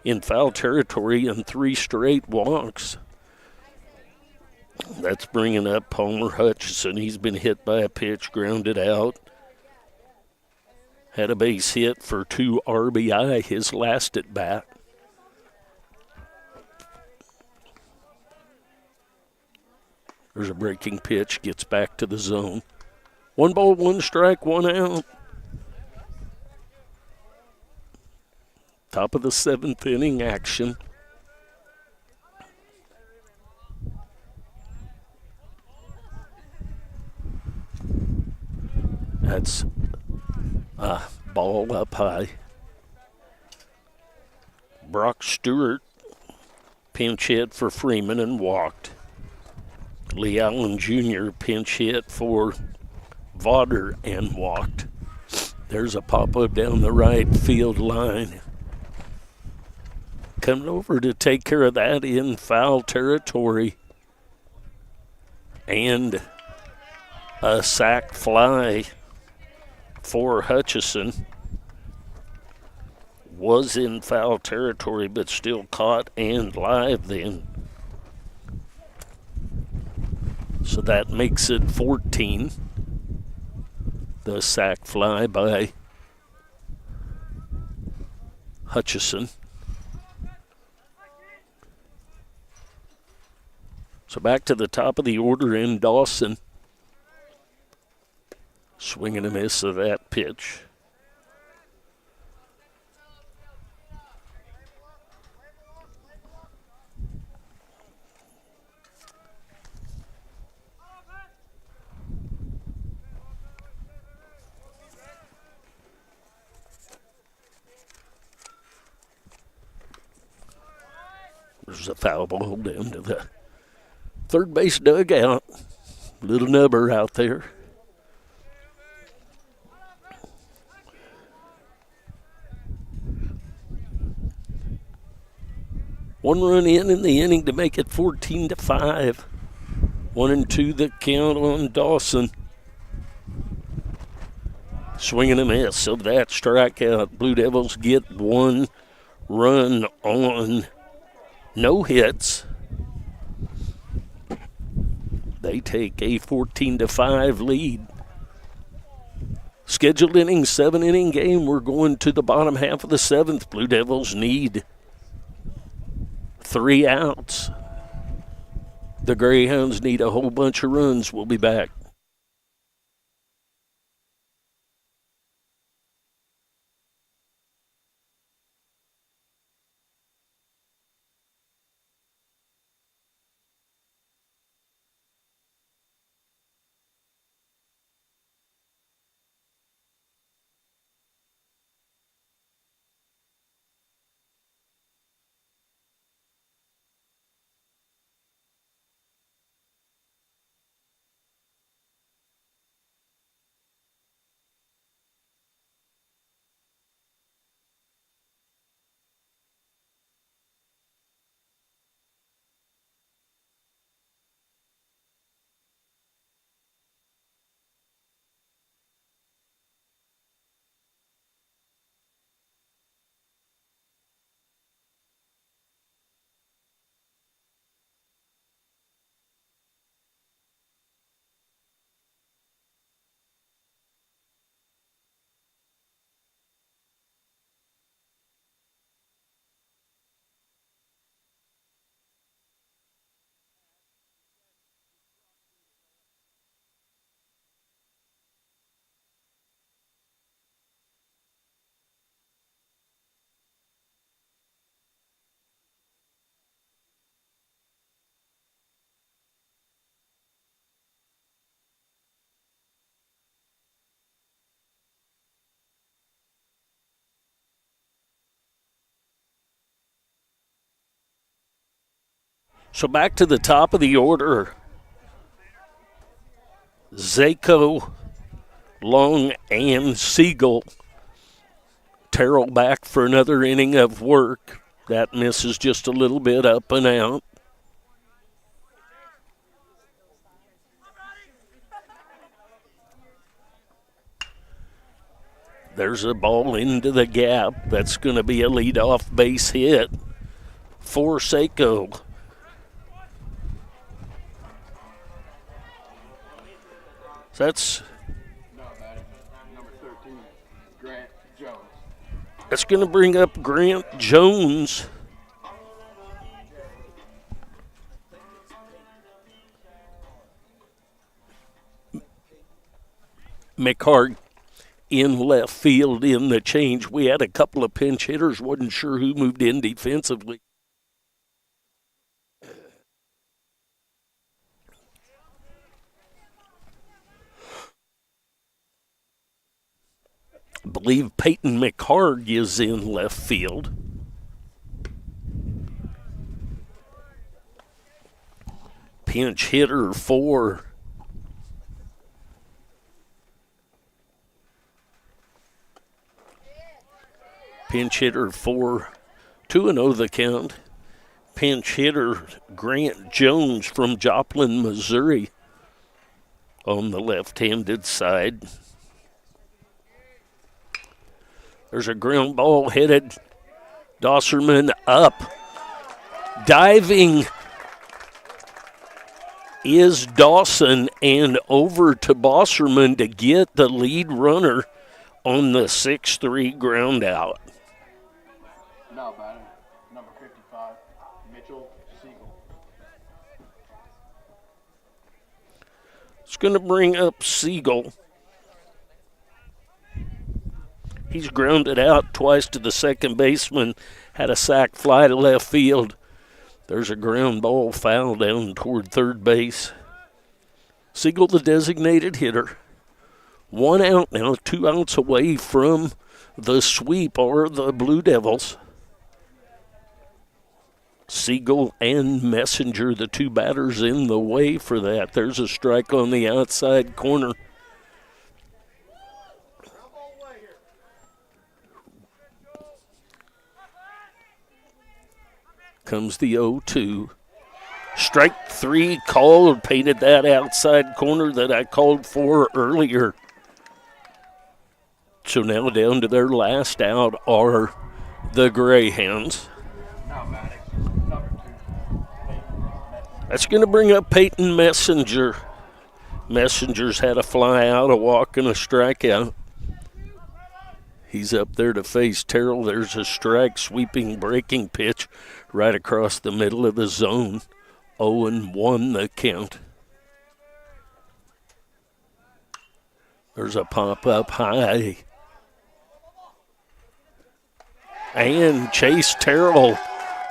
in foul territory and 3 straight walks. That's bringing up Palmer Hutchison. He's been hit by a pitch, grounded out. Had a base hit for 2 RBI his last at bat. There's a breaking pitch, gets back to the zone. 1 ball, 1 strike, 1 out. Top of the 7th inning action. That's a ball up high. Brock Stewart pinch hit for Freeman and walked. Lee Allen Jr. pinch hit for Vauder and walked. There's a pop-up down the right field line. Coming over to take care of that in foul territory. And a sac fly for Hutchison. Was in foul territory, but still caught and live then. So that makes it 14. The sac fly by Hutchison. So back to the top of the order in Dawson. Swing and a miss of that pitch. There's a foul ball down to the third base dugout. Little nubber out there. One run in the inning to make it 14-5. 1-2 the count on Dawson. Swing and a miss of that strikeout. Blue Devils get 1 run on no hits. They take a 14-5 lead. Scheduled inning, 7-inning game. We're going to the bottom half of the 7th. Blue Devils need 3 outs. The Greyhounds need a whole bunch of runs. We'll be back. So back to the top of the order. Zako, Long, and Siegel. Terrell back for another inning of work. That misses just a little bit up and out. There's a ball into the gap. That's going to be a leadoff base hit for Seiko. That's going to bring up Grant Jones. McHarg in left field in the change. We had a couple of pinch hitters, wasn't sure who moved in defensively. I believe Peyton McHarg is in left field. Pinch hitter for Pinch hitter for 2-0 the count. Pinch hitter Grant Jones from Joplin, Missouri on the left-handed side. There's a ground ball headed. Dosserman up. Diving is Dawson and over to Bosserman to get the lead runner on the 6-3 ground out. Now batting, number 55, Mitchell Siegel. It's going to bring up Siegel. He's grounded out twice to the second baseman, had a sac fly to left field. There's a ground ball foul down toward third base. Siegel, the designated hitter. 1 out now, 2 outs away from the sweep are the Blue Devils. Siegel and Messenger, the two batters in the way for that. There's a strike on the outside corner. Comes the 0-2. Strike 3 called, painted that outside corner that I called for earlier. So now down to their last out are the Greyhounds. That's going to bring up Peyton Messenger. Messenger's had a fly out, a walk, and a strikeout. He's up there to face Terrell. There's a strike, sweeping, breaking pitch right across the middle of the zone. 0-1 the count. There's a pop-up high. And Chase Terrell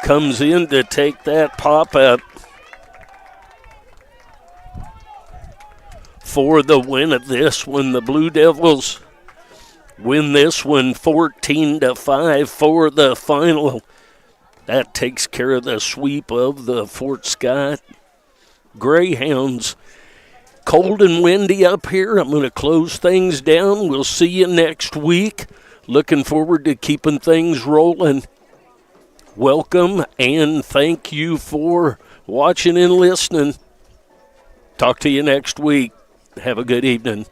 comes in to take that pop-up for the win of this one. The Blue Devils win this one 14-5 for the final. That takes care of the sweep of the Fort Scott Greyhounds. Cold and windy up here. I'm going to close things down. We'll see you next week. Looking forward to keeping things rolling. Welcome and thank you for watching and listening. Talk to you next week. Have a good evening.